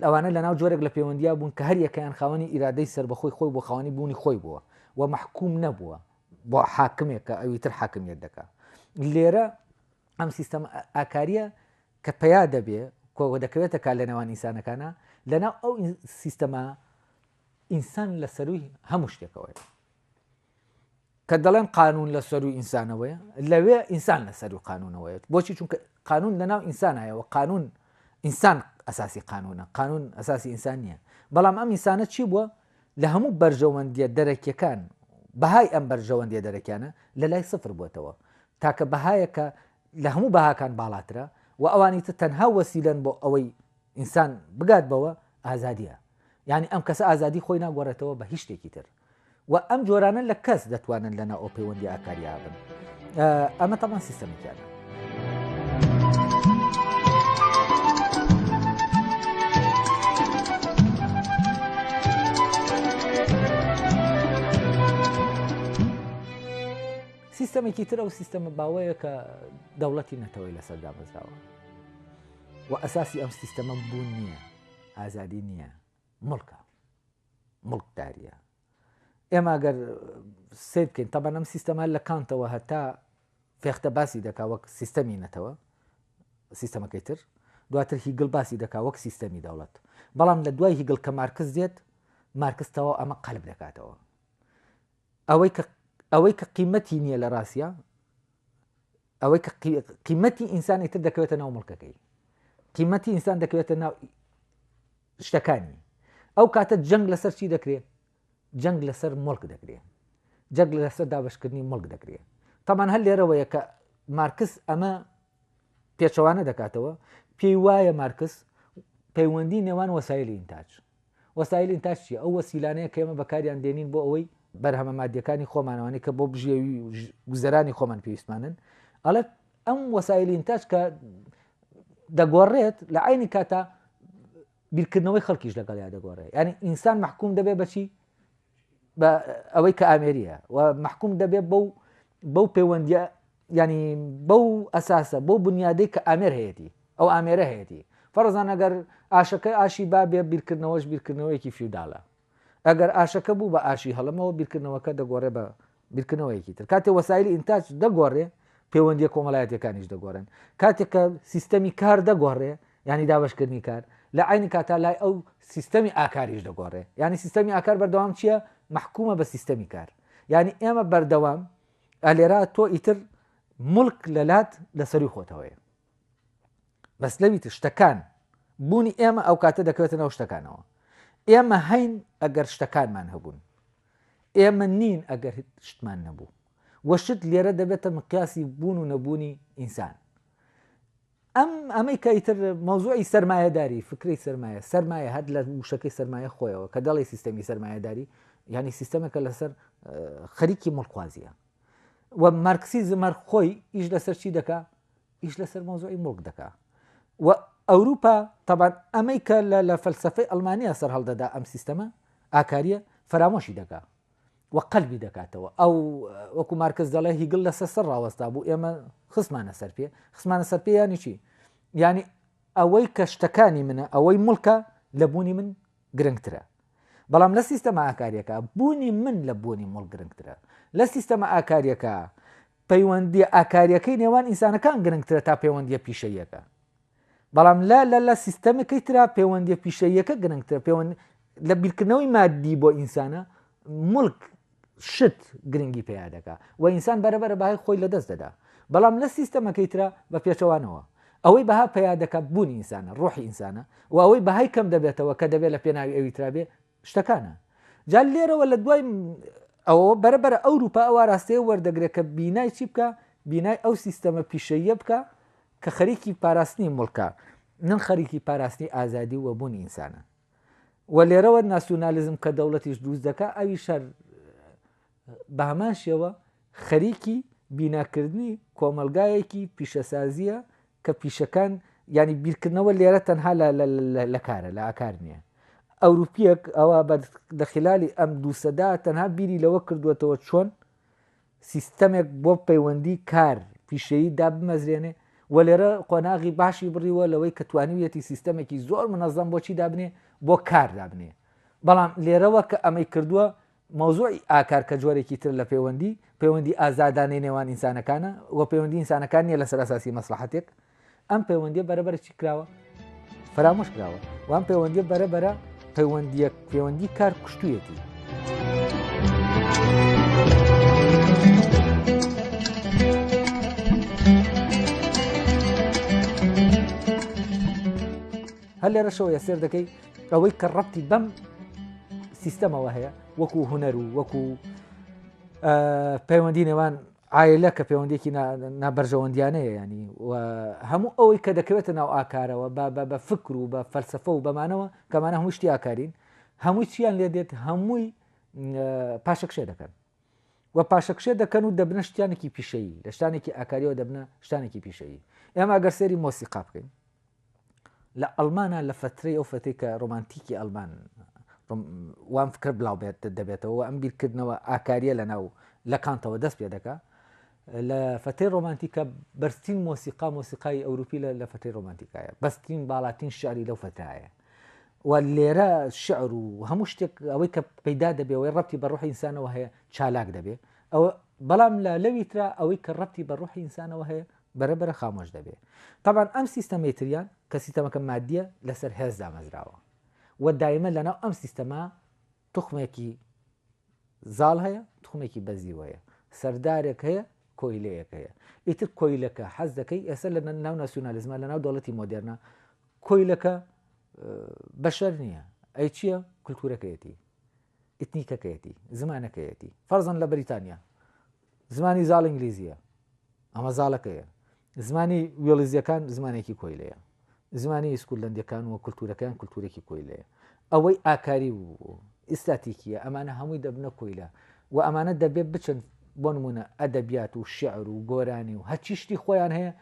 ئەوانە لە ناو جۆرێک لە پەیوەندیا بوون کە هەر یەکەیان خاوەنی ئیرادەی سەربەخۆی خۆی بۆ خاوەنی بوونی خۆی بووە و مەحکوم نەبووە بۆ حاکمێک کە ئەوی تر حاکمیت دەکات لێرە ئەم سیستەم ئاکاریە کە پیا دەبێ کۆ دەکەوێتە کا لە نێوان ئینسانەکانە لەناو ئەو سیستەما ئینسان لە سەروی هەموو شتێکەوەی کە دەڵێن قانون لە سەروی ئینسانەوەیە لەوێ ئینسان لە سەروی قانونەوەیە بۆچی چونکە قانون لەناو ئینسانایەوە قانون ئینسان ئەساسی قانونە، قانون ئەساسی ئینسان نییە. بەڵام ئەم ئینسانە چی بووە لە هەموو بەرژەوەندیە دەرەکیەکان بەهای ئەم بەرژەوەندیە دەرەکیانە لە لای سفر بووەتەوە تاکە بەهایەکە لە هەموو بەهاکان باڵاترە و ئەوانی تر تەنها وەسیلەن بۆ ئەوەی ئینسان بگات بەوە ئازادیە. یعنی ئەم کەسە ئازادی خۆی ناگۆڕێتەوە بە هیچ شتێکی تر و ئەم جۆرانە لە کەس دەتوانن لەناو ئەو پەیوەندی ئاکاریا بن. ئەمە تەمان سیستەمێکیانە. سیستەمێکی تر ئەو سیستەمە باوەیە کە دەوڵەتی نەتەوەی لەسەر دامەزراوە و ئەساسی ئەم سیستەمە بوون نییە، ئازادی نییە، مڵکە، مڵکداریە. ئێمە ئەگەر سیر بکەین تەبەن ئەم سیستەمە لە کانتەوە هەتا فێختە باسی دەکا وەک سیستەمی نەتەوە سیستەمەکەی تر، دواتر هیگڵ باسی دەکا وەک سیستەمی دەوڵەت. بەڵام لە دوای هیگڵ کە مارکس دێت مارکستەوە ئەمە قەلب دەکاتەوە. ئەوەی کە قیمەتی نییە لە ڕاستە، ئەوەی کە قیمەتی ئینسانی تر دەکەوێتە ناو مڵکەکەی، قیمەتی ئینسان دەکەوێتە ناو شتەکانی. ئەو کاتە جەنگ لەسەر چی دەکرێت؟ جەنگ لەسەر مڵک دەکرێت، جەنگ لەسەر دابەشکردنی مڵک دەکرێت. تەمان هەر لێرەوەیە کە مارکس ئەمە پێچەوانە دەکاتەوە. پێی وایە مارکس پەیوەندی نێوان وەسایلی ئینتاج. وەسایلی ئینتاج چیە؟ ئەو وەسیلانەیە کە ئێمە بەکاریان دێنین بۆ ئەوەی بەرهەمە مادیەکانی خۆمانەوەی کە بۆ بژێوی گوزەرانی خۆمان پێویستمانن. ئەڵێ ئەم وەسایلی ئینتاج کە دەگۆڕێت لە عینی کاتە بیرکردنەوەی خەڵکیش لەگەڵیا دەگۆڕێت. یعنی ئینسان محکوم دەبێت بەچی؟ بە ئەوەی کە ئامێریە و محکوم دەبێت بەو پەیوەندیە، ینی بەو ئەساسە بۆ بنیادەی کە ئامێر هەیەی ئەو ئامێرە هەیەی. فەرزان ئەگەر ئاشەکە ئاشی بابێ بیرکردنەوەش بیرکردنەوەیکی فیوداڵە. ئەگەر ئاشەکە بوو بە ئاشی هەڵمەوە بیرکردنەوەکە دەگۆڕێ بە بیرکردنەوەیەکی تر. کاتێ وەسایلی ئینتاج دەگۆڕێ پەیوەندیە کۆمەڵایەتەکانیش دەگۆڕن. کاتێک کە سیستەمی کار دەگۆڕێ ینی دابەشکردنی کار لە عینی کاتا لای ئەو سیستەمی ئاکاریش دەگۆڕێ. ینی سیستەمی ئاکار بەردەوام چییە؟ محکومە بە سیستەمی کار. ینی ئێمە بەردەوام ئەلێرا تۆ ئیتر مڵک لەلات لەسەری خۆتەوەیە. بەس لەویتر شتەکان بوونی ئێمە ئەو کاتە دەکەوێتە ناو شتەکانەوە. ئێمە هەین ئەگەر شتەکانمان هەبوون، ئێمە نین ئەگەر شتمان نەبوو. وەشت لێرە دەبێتە مقیاسی بوون و نەبوونی ئینسان. ئەمەی کە ئیتر مەوزوعی سەرمایەداری، فکری سەرمایە هەر لە وشەکەی سەرمایە خۆیەوە کە دەڵی سیستەمی سەرمایەداری ینی سیستەمەکە لەسەر خەریکی مڵکوازیە و مارکسیزمەر خۆی ئیش لەسەر چی دەکا؟ ئیش لەسەر مەوزوعی مڵک دەکا. و ئەوروپا طبعاً ئەمەی کە لە فەلسەفەی ئەڵمانیا سەر هەڵدەدا ئەم سیستەمە ئاکاریە فرامۆشی دەکا و قەلبی دەکاتەوە. ئەو وەکو مارکس دەڵێ هیگڵ لەسەر سەر ڕاوەستا بوو، ئێمە خسمانە سەر پێ. خسمانە سەر پێ یانی چی؟ یعنی ئەوەی کە شتەکانی منە، ئەوەی مڵکە لە بوونی من گرنگترە. بەڵام لە سیستەمە ئاکاریەکە بوونی من لە بوونی مڵک گرنگترە. لە سیستەمە ئاکاریەکە پەیوەندی ئاکاریەکەی نێوان ئینسانەکان گرنگترە تا پەیوەندیە پیشەیەکە. بەڵام لە سیستەمەکەی ترا پەیوەندیە پیشەیەکە گرنگترە. لە بیرکردنەوەی مادی بۆ ئینسانە مڵک شت گرنگی پێیا دەکا و ئینسان بەرەبەرە بەهای خۆی لەدەست دەدا. بەڵام لە سیستەمەکەی ترا بە پێچەوانەوە ئەوەی بەها پێیا دەکا بوونی ئینسانە، ڕۆحی ئینسانە و ئەوەی بەهای کەم دەبێتەوە کە دەبێت لە پێناوی ئەوی ترابێ شتەکانە. جا لێرەوە لە دوای ئەوە بەرەبەرە ئەوروپا ئەوە ڕاستەیە وەردەگرێت کە بینای چی بکە؟ بینای ئەو سیستەمە پیشەیە بکە کە خەریکی پاراستنی مڵکە، نن خەریکی پاراستنی ئازادی و بوونی ئینسانە. و لێرەوە ناسیۆنالیزم کە دەوڵەتیش دروست دەکا ئەوی شەر بە هەمان شێوە خەریکی بیناکردنی کۆمەلگایەکی پیشەسازیە کە پیشەکان ینی بیرکردنەوە لێرە تەنها لە کارە لە ئاکار نییە. ئەوروپیەک ئەوە لە خلالی ئەم دووسەدا تەنها بیری لەوە کردوێتەوە چۆن سیستەمێک بۆ پەیوەندی کار پیشەیی دا بمەزرێنێ و لێرە قۆناغی باشی بڕیوە لەوەی کە توانیویەتی سیستەمێکی زۆر منەظەم بۆچی دابنێ بۆ کار دابنێ. بەڵام لێرەوە کە ئەمەی کردووە مەوزوعی ئاکار کە جۆرێکی تر لە پەیوەندی ئازادانەی نێوان ئینسانەکانە و پەیوەندی ئینسانەکان نیە لەسەر ئاساسی مەسلحەتێک. ئەم پەیوەندیە بەرەبەر چی کراوە؟ فرامۆش کراوە. وام پەیوەندیە بەرەبەرە پەیوەندی کار کوشتوویەتی. هەر لێرەشەوە سێر دەکەی ئەوەی کە ڕەتی بەم سیستەمەوە هەیە وەکو هوەر و وەکو پەیوەندی نێوان عایلە کە پەیوەندێکی نابەرژەوەندیانەیە ینی هەموو ئەوەی کە دەکەوێتە ناو ئاکارەوە بە فکر و بە فەلسفە و بەمانەوە کەمانە هەموو شتی ئاکارین هەمووی چیان لێ دێت هەمووی پاشەکشێ دەکەن و پاشەکشێ دەکەن و دەبنە شتیانێکی پیشەیی لە شتانێکی ئاکاریەوە دەبنە شتانێکی پیشەیی ئێمە ئەگەر سێری مۆسیقا بکەین لە ئەڵمانە لە فترەی ئەو فتەی کە ڕۆمانتیکی ئەلمان وام فکر بڵاو دەبێتەوە ئەم بیرکردنەوە ئاکاریە لە ناو لە کانتەوە دەست پێ دەکات لە فتەی ڕۆمانتیکە بەرزترین مۆسیقای ئەوروپی لە فتەی ڕۆمانتیکایە بەسترین باڵاترین شعری لەو فتایە و لێرە شعر و هەموو شتێک ئەوەی کە پەیدا دەبێ ئەوەی ڕەتی بە ڕۆحی ئینسانەوە هەیە چالاک دەبێ ئەوە بەڵام لەوی ترا ئەوەی کە ڕەتی بە ڕۆحی ئینسانەوە هەیە بەرەبەرە خامۆش دەبێ طبعاً ئەم سیستەمەی تریان کە سیستەمەکە مادیە لەسەر هێز دامەزراوە و دایمە لەناو ئەم سیستەما تخمێکی زاڵ هەیە تخمێکی بەزیوەیە سەردارێک هەیە کۆیلەیەک هەیە ئیتر کۆیلەکە حەز دەکەی ئێستا لە ناو ناسیۆنالیزمە لە ناو دەوڵەتی مۆدێرنە کۆیلەکە بەشەر نییە ئەی چییە کولتورەکەیەتی ئیتنیکەکەیەتی زمانەکەیەتی فەرزەن لە بریتانیا زمانی زاڵ ئینگلیزیە ئەمە زاڵەکەیە زمانی وێڵزیەکان زمانێکی کۆیلەیە زمانی ئیسکولەندەکان و کولتورەکان کولتورێکی کۆیلەیە ئەوەی ئاکاری و ئیستاتیکیە ئەمانە هەمووی دەبنە کۆیلە و ئەمانە دەبێت بچن بۆ نمونە ئەدەبیات و شعر و گۆرانی و هەرچی شتی خۆیان هەیە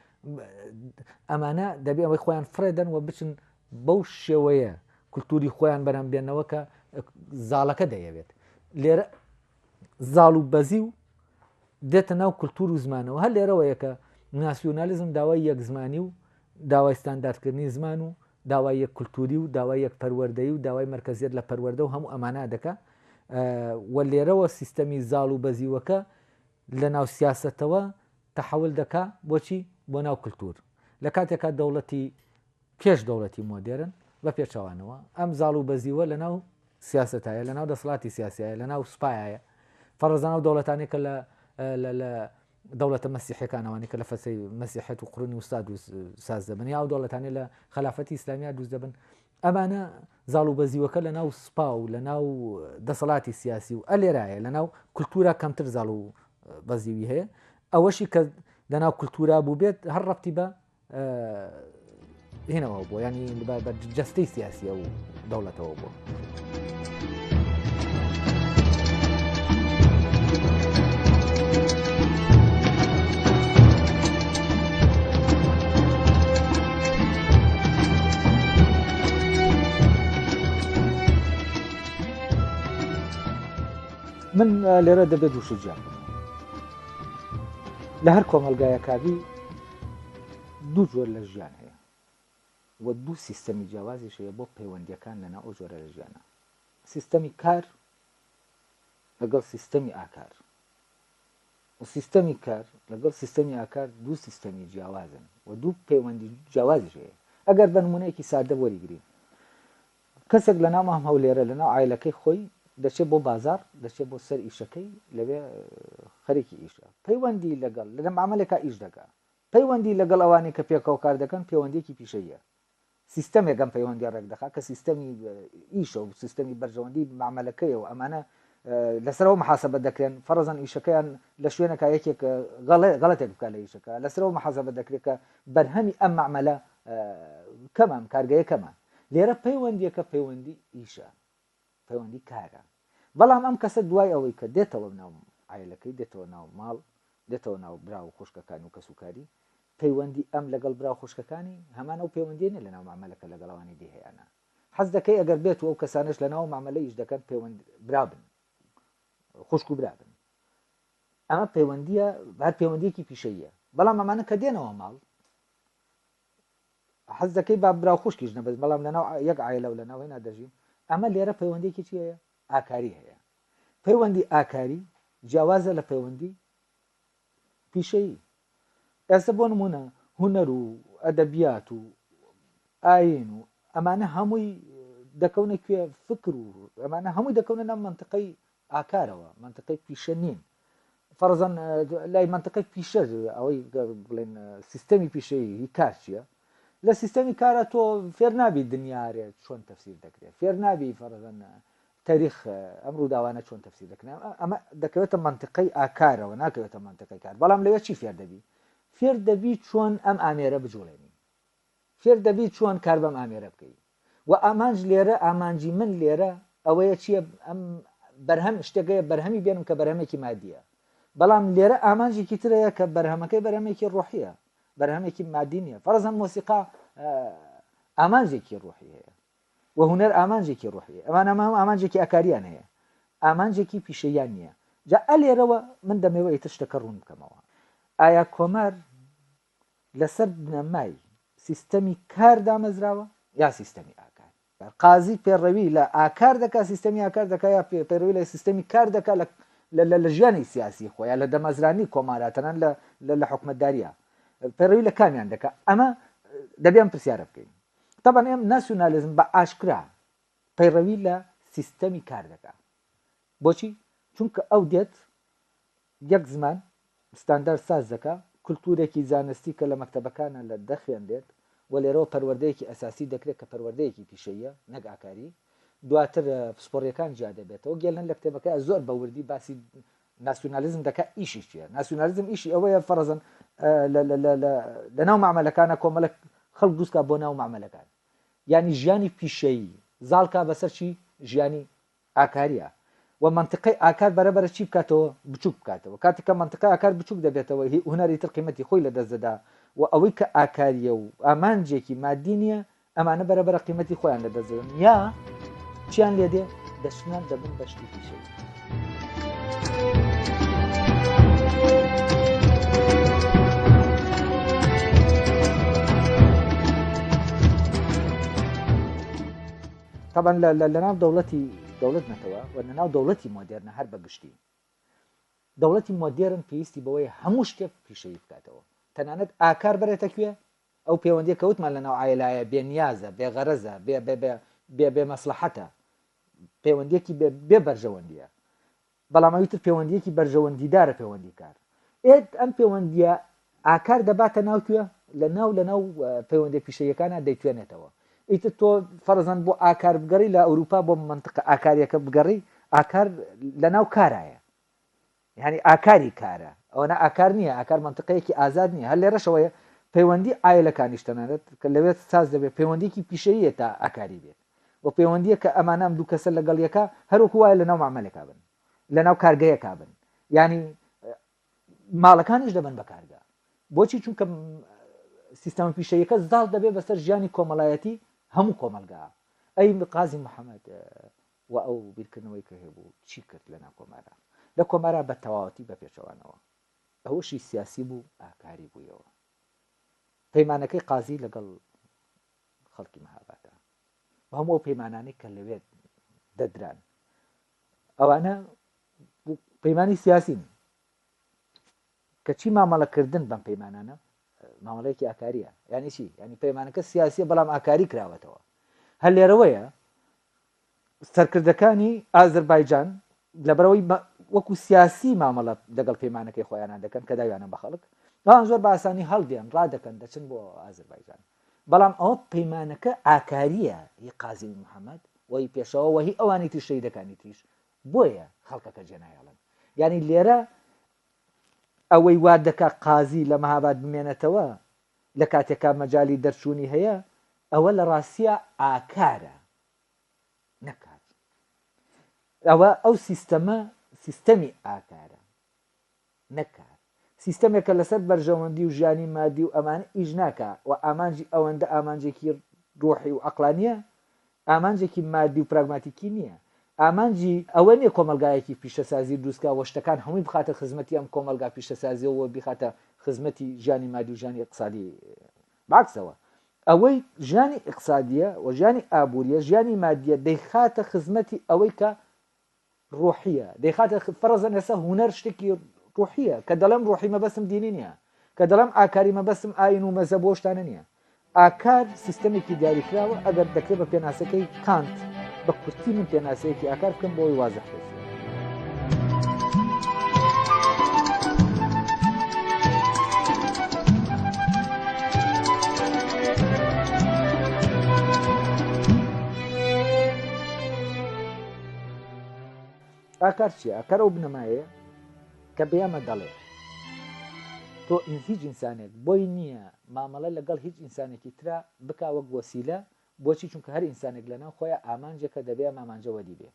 ئەمانە دەبێت ئەوەی خۆیان فرێدەن و بچن بەو شێوەیە کولتوری خۆیان بەرەم بێنەوە کە زاڵەکە دەیەوێت لێرە زاڵ و بەزی و دێتە ناو کولتور و زمانەوە هەر لێرەوەیە کە ناسیۆنالیزم داوای یەک زمانی و داوای ستانداردکردنی زمان و داوای یەک کولتوری و داوای یەک پەروەردەی و داوای مرکزیت لە پەروەردە و هەموو ئەمانە دەکە و لێرەوە سیستەمی زاڵ و بەزیوەکە لە ناو سیاسەتەوە تەحول دەکا بۆچی بۆ ناو کولتور لە کاتێکا دەوڵەتی پێش دەوڵەتی مۆدێرن بە پێچەوانەوە ئەم زاڵ و بەزیوە لە ناو سیاسەتایە لە ناو دەسەڵاتی سیاسایە لە ناو سوپایە فەرزانە و دەوڵەتانێکە لە دەوڵەتە مەسیحەکانەوانی کە لە فەسەی مەسیحەت و قڕنی وستاد و ساز دەبن یا و دەوڵەتانی لە خلافەتی ئیسلامیا دروست دەبن ئەمانە زاڵ و بەزیوەکە لە ناو سوپا و لە ناو دەسەڵاتی سیاسی و ئەلێرایە لە ناو کولتورا کەمتر زاڵ و بەزیوی هەیە ئەوەشی کە لە ناو کولتورا بوو بێت هەر ڕەبتی بە هێنەوە بۆ ینی بە جەستەی سیاسیە و دەوڵەتەوە بووە. من لێرە دەبێت دووشی گیان لە هەر کۆمەلگایە کاوی دوو جۆر لە ژیان هەیە و دوو سیستەمی جیاوازیش هەیە بۆ پەیوەندیەکان لەنا ئەو جۆرە لە ژیانە سیستەمی کار لەگەڵ سیستەمی ئاکار و سیستەمی کار لەگەڵ سیستەمی ئاکار دوو سیستەمی جیاوازن و دوو پەیوەندی جیاوازیش هەیە ئەگەر بە نمونەیەکی سادە وەریگرین کەسێک لە ناو مام هەولێرە لە ناو عایلەکەی خۆی دەچێت بۆ بازار دەچێت بۆ سەر ئیشەکەی لەوێ خەریکی ئیشە پەیوەندی لەگەڵ لە معاملێکا ئیش دەکات پەیوەندی لەگەڵ ئەوانەی کە پێکەوە کار دەکەن پەیوەندێکی پیشەیە سیستەمێکم پەیوەندی ڕێک دەخات کە سیستەمی ئیشە و سیستەمی بەرژەوەندی معاملەکەیە و ئەمانە لەسەرەوە محاسبە دەکرێن فەرزەن ئیشەکەیان لە شوێنەکە یەکێک غەڵەتێک بکات لە ئیشەکە لەسەرەوە محاسبە دەکرێت کە بەرهەمی ئەم معاملە کەمان کارگەیە کەمان لێرە پەیوەندیەکە پەیوەندی ئیشە پەیوەندی کارە بەڵام ئەم کەسە دوای ئەوەی کە دێتەوە ناو عایلەکەی دێتەوە ناو ماڵ دێتەوە ناو برا و خوشکەکان و کەسوکاری پەیوەندی ئەم لەگەڵ برا و خوشکەکانی هەمان ئەو پەیوەندیێنە لە ناو معاملەکە لەگەڵەوانی دیهەیەە حەز دەکەی ئەگەر بێت و ئەو کەسانش لە ناو معاملەیش دەکەن پەیوەند برابن خوشک و برابن ئەمە پەیوەندیە هەر پەیوەندیەکی پیشەیە بەڵام ئەمانە کە دێنەوە ماڵ حەز دەکەی با برا و خوشکیش نەبێت بەڵام لە ناو یەک عایلە و لە ناو هێنا دەژین ئەمە لێرە پەیوەندێکی چی هەیە ئاکاری هەیە پەیوەندی ئاکاری جیاوازە لە پەیوەندی پیشەیی ئێستا بۆ نمونە هونەر و ئەدەبیات و ئاین و ئەمانە هەمووی دەکەونە کوێ فکر و ئەمانە هەمووی دەکەونە ناو منتقەی ئاکارەوە منتقەی پیشە نین فەرزەن لای منتقەی پیشە ئەوەی بڵێن سیستەمی پیشەیی کار چییە لە سیستەمی کارە تۆ فێر نابی دنیاارێت چۆن تەفسیر دەکرێت فێر نابی فەرەن تاریخ ئەم ڕووداوانە چۆن تەفسیر دەکرێن ئەمە دەکەوێتە منطقەی ئاکارەوە ناکەوێتە منطقەی کار بەڵام لەوێ چی فێر دەبی فێر دەبی چۆن ئەم ئامێرە بجوڵێنی فێر دەبی چۆن کار بەم ئامێرە بکەی و ئامانج لێرە ئامانجی من لێرە ئەوەیە چییە ئەم بەرهەم شتێکەیە بەرهەمی بێنم کە بەرهەمێکی مادیە بەڵام لێرە ئامانجێکی ترەیە کە بەرهەمەکەی بەرهەمێکی ڕۆحیە بەرهەمێکی مادی نیە فەرزەن مۆسیقا ئامانجێکی ڕۆحی هەیە و هوەر ئامانجێکی ڕۆحیە ئەمانە ئامانجێکی ئاکاریان هەیە ئامانجێکی پیشەیان نییە جا ئەلێرەوە من دەمەوە ئیتر شتەکە ڕوون بکەمەوە ئایا کۆمار لەسەر بنەمای سیستەمی کار دامەزراوە یا سیستەمی ئاکار قازی پێڕەوی لە ئاکار دەکات سیستەمی ئاکار دەکات یا پێڕەوی لە سیستەمی کار دەکات لە ژیانی سیاسی خۆیان لە دەمەزرانی کۆماراتەنان لە حکومەتداریە پێڕەوی لە کامیان دەکات ئەمە دەبێن پرسیارە بکەین طبعا ئێم ناسیۆنالیزم بە ئاشکرا پەیڕەوی لە سیستەمی کار دەکات بۆچی چونکە ئەو دێت یەک زمان ستاندەر ساز دەکات کولتورێکی زانستی کە لە مەکتەبەکانە لە دەخوێن دێت و لێرەوە پەروەردەیەکی ئەساسی دەکرێت کە پەروەردەیەکی پیشەیە نەک ئاکاری دواتر پسپۆڕیەکان جیا دەبێتەوە گەلن لە کتێبەکە زۆر بەوردی باسی ناسیۆنالیزم دەکات ئیشی چیە ناسیۆنالیزم ئیشی ئەوەیە فەرزن لە ناو معاملەکانە کۆمەڵک خەڵک دروستکە بۆ ناو معاملەکان ینی ژیانی پیشەیی زاڵکە بەسەر چی ژیانی ئاکاریە و منطقەی ئاکار بەرەبەرە چی بکاتەوە بچوک بکاتەوە کاتێککە منطقەی ئاکار بچوک دەبێتەوە هوەری تر قیمەتی خۆی لە دەستدەدا و ئەوەی کە ئاکاریە و ئامانجێکی مادی نییە ئەمانە بەرەبەرە قیمەتی خۆیان لە دەستدەن یا چیان لێ دێ دەچنان دەبن بەشتی پیشەیی طبعا لەناو دەوڵەت نەتەوە و لەناو دەوڵەتی مۆدێرنە هەر بەگشتی دەوڵەتی مۆدێرن پێویستی بەوەی هەموو شتێک پیشەیی بکاتەوە تەنانەت ئاکار بەرێتەکوێ ئەو پەیوەندیە کەوتمان لەناو عایلایە بێنیازە بێغەرەزە بێ مەسلحەتە پەیوەندیەکی بێ بەرژەوەندیە بەڵام ئەویتر پەیوەندیەکی بەرژەوەندیدارە پەیوەندی کار ئەم پەیوەندیە ئاکار دەباتە ناوکوێ لەناو پەیوەندی پیشەیەکانە دەیتوێنێتەوە ئیتر تۆ فەرزەن بۆ ئاکار بگەڕی لە ئەوروپا بۆ منطقە ئاکاریەکە بگەڕی ئاکار لەناو کارایە یعنی ئاکاری کارە ئەوەنە ئاکار نییە ئاکار منطقەیەکی ئازاد نییە هەر لێرەشەوەیە پەیوەندی ئایلەکانیش تەنانەت کە لەوێت ساز دەبێت پەیوەندیکی پیشەیە تا ئاکاری بێت و پەیوەندیە کە ئەمانام دوو کەسە لەگەڵ یەکە هەروەکو وایە لەناو معاملەکە بن لەناو کارگەیەکا بن ینی ماڵەکانیش دەبن بە کارگا بۆچی چونکە سیستەمە پیشەیەکە زاڵ دەبێت بەسەر ژیانی کۆمەڵایەتی هەموو کۆمەلگا ئەی قازی محەممەد و ئەو بیرکردنەوەی کە هەبوو چی کرد لەناو کۆمارە لە کۆمارە بە تەواوەتی بە پێچەوانەوە ئەوشی سیاسی بوو ئاکاری بوویەوە پەیمانەکەی قازی لەگەڵ خەڵکی مەهاباتە هەموو پەیمانانەی کە لەوێت دەدران ئەوانە پەیمانی سیاسین کە چی مامەڵەکردن بەم پەیمانانە مامەڵەیەکی ئاکاریە یعنی چی ینی پەیمانەکە سیاسیە بەڵام ئاکاری کراوەتەوە هەر لێرەوەیە سەرکردەکانی ئازەربایجان لەبەرەوەی وەکو سیاسی مامەڵە لەگەڵ پەیمانەکەی خۆیانان دەکەن کە داویانە بە خەڵک زۆر بە ئاسانی هەڵدێن ڕادەکەن دەچن بۆ ئازەربایجان بەڵام ئەوە پەیمانەکە ئاکاریە هی قازی محەممەد وی پێشەوە وهی ئەوانی تر شەیدەکانی تریش بۆیە خەڵکەکە جێنایەڵن ینی لێرە ئەوەی وا دەکا قازی لە مەهاباد بمێنێتەوە لە کاتێکا مەجای دەرچوونی هەیە ئەوە لە ڕاستیە ئاکارە نەکات ئەوە ئەو سیستەمی ئاکارە نەکات سیستەمێکە لەسەر بەرژەوەندی و ژیانی مادی و ئەمانە ئیش ناکە و ئامانجی ئەوەندە ئامانجێکی ڕۆحی و عەقلانیە ئامانجێکی مادی و پراگماتیکی نییە ئامانجی ئەوە نیە کۆمەلگایەکی پیشەسازی دروستکە وە شتەکان هەمووی بخاتە خزمەتی ئەم کۆمەلگا پیشەسازیەوە بخاتە خزمەتی ژیانی مادی و ژیانی اقتصادی باکسەوە ئەوەی ژیانی اقتصادیە و ژیانی ئابوووریە ژیانی مادیە دەیخاتە خزمەتی ئەوەی کە ڕۆحیە دەیخاتە فەرزەن ئێستا هونەر شتێکی ڕۆحیە کە دەڵێم ڕۆحی مەبەستم دینی نییە کە دەڵێم ئاکاری مەبەستم ئاین و مەزە بۆ شتانە نییە ئاکار سیستەمێکی دیاریکراوە ئەگەر دەکرێت بە پێناسەکەی کانت بە کورتی من پێناسەیەکی ئاکار بکەم بۆی وازە بکەیت ئاکار چیە؟ ئاکار ئەو بنەمایە کە بەیامە دەڵێ تۆ هیچ ئینسانێک بۆی نییە مامەڵە لەگەڵ هیچ ئینسانێکی ترا بک وەک وەسیلە بۆچی چونکە هەر ئینسانێک لەناو خۆیان ئامانجێکە دەبێ مامانجەوەدی بێ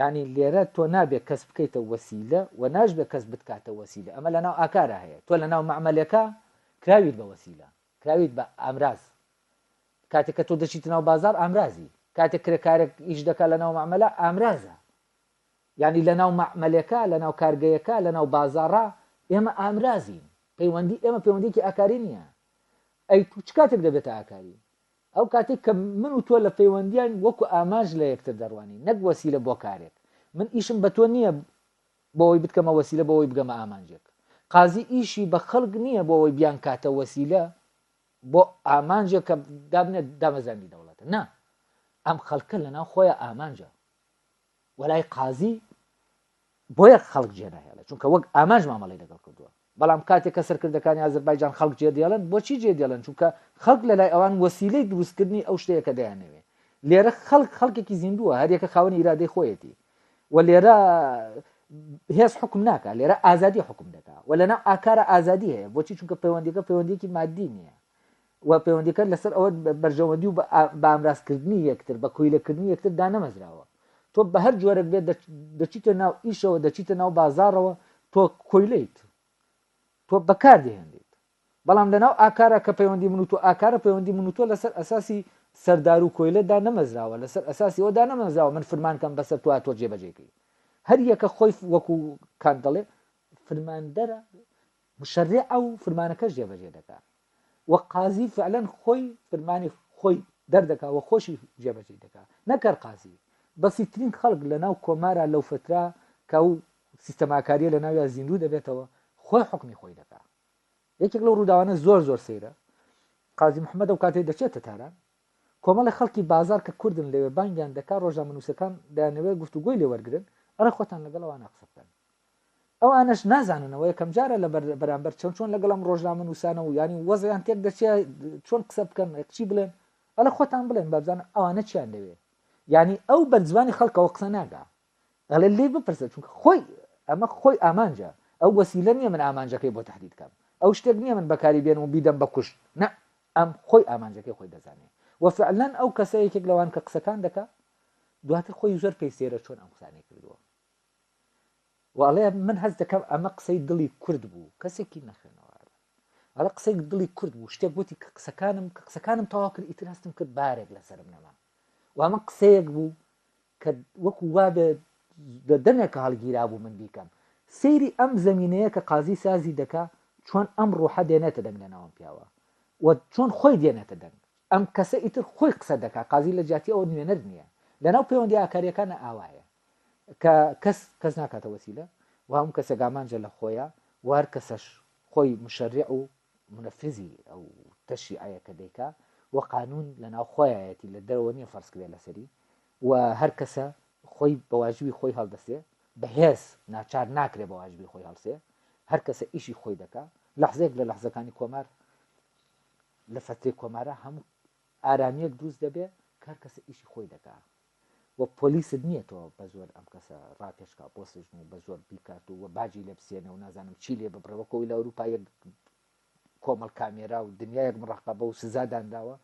یعنی لێرە تۆ نابێت کەس بکەیتە وەسیلە و ناشبێت کەس بتکاتە وەسیلە ئەمە لەناو ئاکارە هەیە تۆ لەناو مەعمەلەکە کراویت بە وەسیلە کراویت بە ئامراز کاتێک کە تۆ دەچیت ناو بازار ئامرازی کاتێک کرێکارێک ئیش دەکات لەناو مەعمەلە ئامرازە یعنی لەناو مەعمەلەکە لەناو کارگەیەکە لەناو بازاڕا ئێمە ئامرازین پەیوەندی ئێمە پەیوەندێکی ئاکاری نییە ئەی چ کاتێک دەبێتە ئاکاری ئەو کاتێک کە من و تۆ لە پەیوەندیان وەکو ئاماژ لە یەکتر دەڕوانی نەک وەسیلە بۆ کارێک من ئیشم بە تۆ نییە بۆەوەی بتکەمە وەسیلە بۆەوەی بگەمە ئامانجێک قازی ئیشی بە خەڵک نییە بۆەوەی بیان کاتە وەسیلە بۆ ئامانجێک کە دابنێت دامەزاندی دەوڵەتە نا ئەم خەڵکە لەناو خۆیان ئامانجە وەلای قازی بۆیە خەڵک جێناهێڵە چونکە وەک ئامانج مامەڵی لەگەڵ کردووە بەڵام کاتێک کە سەرکردەکانی ئازەربایجان خەڵک جێدێڵن بۆچی جێدێڵن چونکە خەڵک لەلای ئەوان وەسیلەی دروستکردنی ئەو شتەیە کە دەیانەوێ لێرە خەڵکێکی زیندووە هەریەکە خاوەنی ئیرادەی خۆیەتی و لێرە هێز حکم ناکە لێرە ئازادی حکم دەکا و لەناو ئاکارە ئازادی هەیە بۆچی چونکە پەیوەندیەکە پەیوەندێکی مادی نییە و پەیوەندیەکە لەسەر ئەوە بەرژەوەندی و بە ئامرازکردنی یەکتر بە کۆیلەکردنی یەکتر دانەمەزراوە تۆ بە هەر جۆرەك بێت دەچیتە ناو ئیشەوە دەچیتە ناو بازاڕەوە تۆ کۆیلەیت تۆ بەکار دێهێنیت بەڵام لەناو ئاکارە کە پەیوەندی من و تۆ ئاکارە پەیوەندی من و تۆ لەسەر ئەساسی سەردار و کۆیلەدا نەمەزراوە لەسەر ئەساسی ئەودا نەمەزراوە من فرمانکەم بەسەر تۆ جێبەجێکەی هەر یەکە خۆی وەکو کان دەڵێ فرماندەرە مشەرع ئەو فرمانەکەش جێبەجێ دەکات وە قازی فعلەن خۆی فرمانی خۆی دەردەکا و خۆشی جێبەجێ دەکات نەکەر قازی بەسیترین خەڵک لەناو کۆمارە لەو فترا کە و سیستەماکاریە لە ناویان زیندوو دەبێتەوە خۆی حکمی خۆی دەکات یەکێک لەو ڕووداوانە زۆر سەیرە قازی محەممەد ئەو کاتێک دەچێتە تاران کۆمەڵی خەڵکی بازار کە کوردن لەوێ بانگیان دەکات ڕۆژنامەنووسەکان دەیانەوێت گفتوگۆی لێ وەرگرن ئەرە خۆتان لەگەڵەوەیان قسە بکەن ئەو ئانەش نازاننەوە یەکەم جارە لە بەرامبەر چۆن لەگەڵم ڕۆژنامەنووسانە و ینی وەزیان تێک دەچێت چۆن قسە بکەن چی بڵێن ئەلە خۆتان بڵێن بابزانە ئەوانە چیان دەوێ ینی ئەو بەرزبانی خەڵکەوە قسە ناگا ئەلە لێ بپرسە چونکە خۆی ئەمە خۆی ئامانجە ئەو وەسیلە نییە من ئامانجەکەی بۆ تهدید کەم ئەو شتێک نییە من بەکاری بێن و بیدەم بە کوشت نە ئەم خۆی ئامانجەکەی خۆی دەزانێت وەفعلەن ئەو کەسەیەکێک لەوان کە قسەکان دەکا دواتر خۆی زۆر پێی سێرە چۆن ئەم قسانەی کردووە وڵێ من هەست دەکەم ئەمە قسەی دڵی کورد بوو کەسێکی نەخێنەوەوارە ئەڵە قسەی دڵی کورد بوو شتێک گوتی کە قسەکانم تەواو کرد ئیتر هەستم کرد بارێک لەسرم نەما و ئەمە قسەیەک بوو کە وەکو وابێ دەمێکە هەڵگیرا بوو من بیکەم سەیری ئەم زەمینەیە کە قازی سازی دەکا چۆن ئەم ڕوحە دێنێتە دەنگ لەناوم پیاوە و چۆن خۆی دێنێتە دەنگ ئەم کەسە ئیتر خۆی قسە دەکا قازی لە جاتی ئەوە نوێنەر نییە لەناو پەیوەندی ئاکاریەکانە ئاوایە کە کەس ناکاتە وەسیلە و هەم کەسە گامانجە لە خۆیە وار کەسەش خۆی مشەرع و منەفذی ئەو تەشریعەیە کە دەیکا و قانون لەناو خۆیەتی لە دەرەوە نییە فەرزکرێ لەسەری و هەر کەسە خۆی بەواژبی خۆی هەڵدەسێ بەهێز ناچار ناکرێ بەواژبی خۆی هەڵسێ هەر کەسە ئیشی خۆی دەکا لەحزێک لە لەحزەکانی کۆمار لە فترەی کۆمارە هەموو ئارامیەک دروست دەبێ کار کەسە ئیشی خۆی دەکا و پۆلیست نییەەوە بە زۆر ئەم کەسە ڕاپێشکا بۆ سژن و بە زۆر بیکات و باجی لێ بسێنە و نازانم چی لێ ببڕەوەکەوی لە ئەوروپا کۆمەڵ کامێرا و دنیایەک مڕقبە و سزادانداوە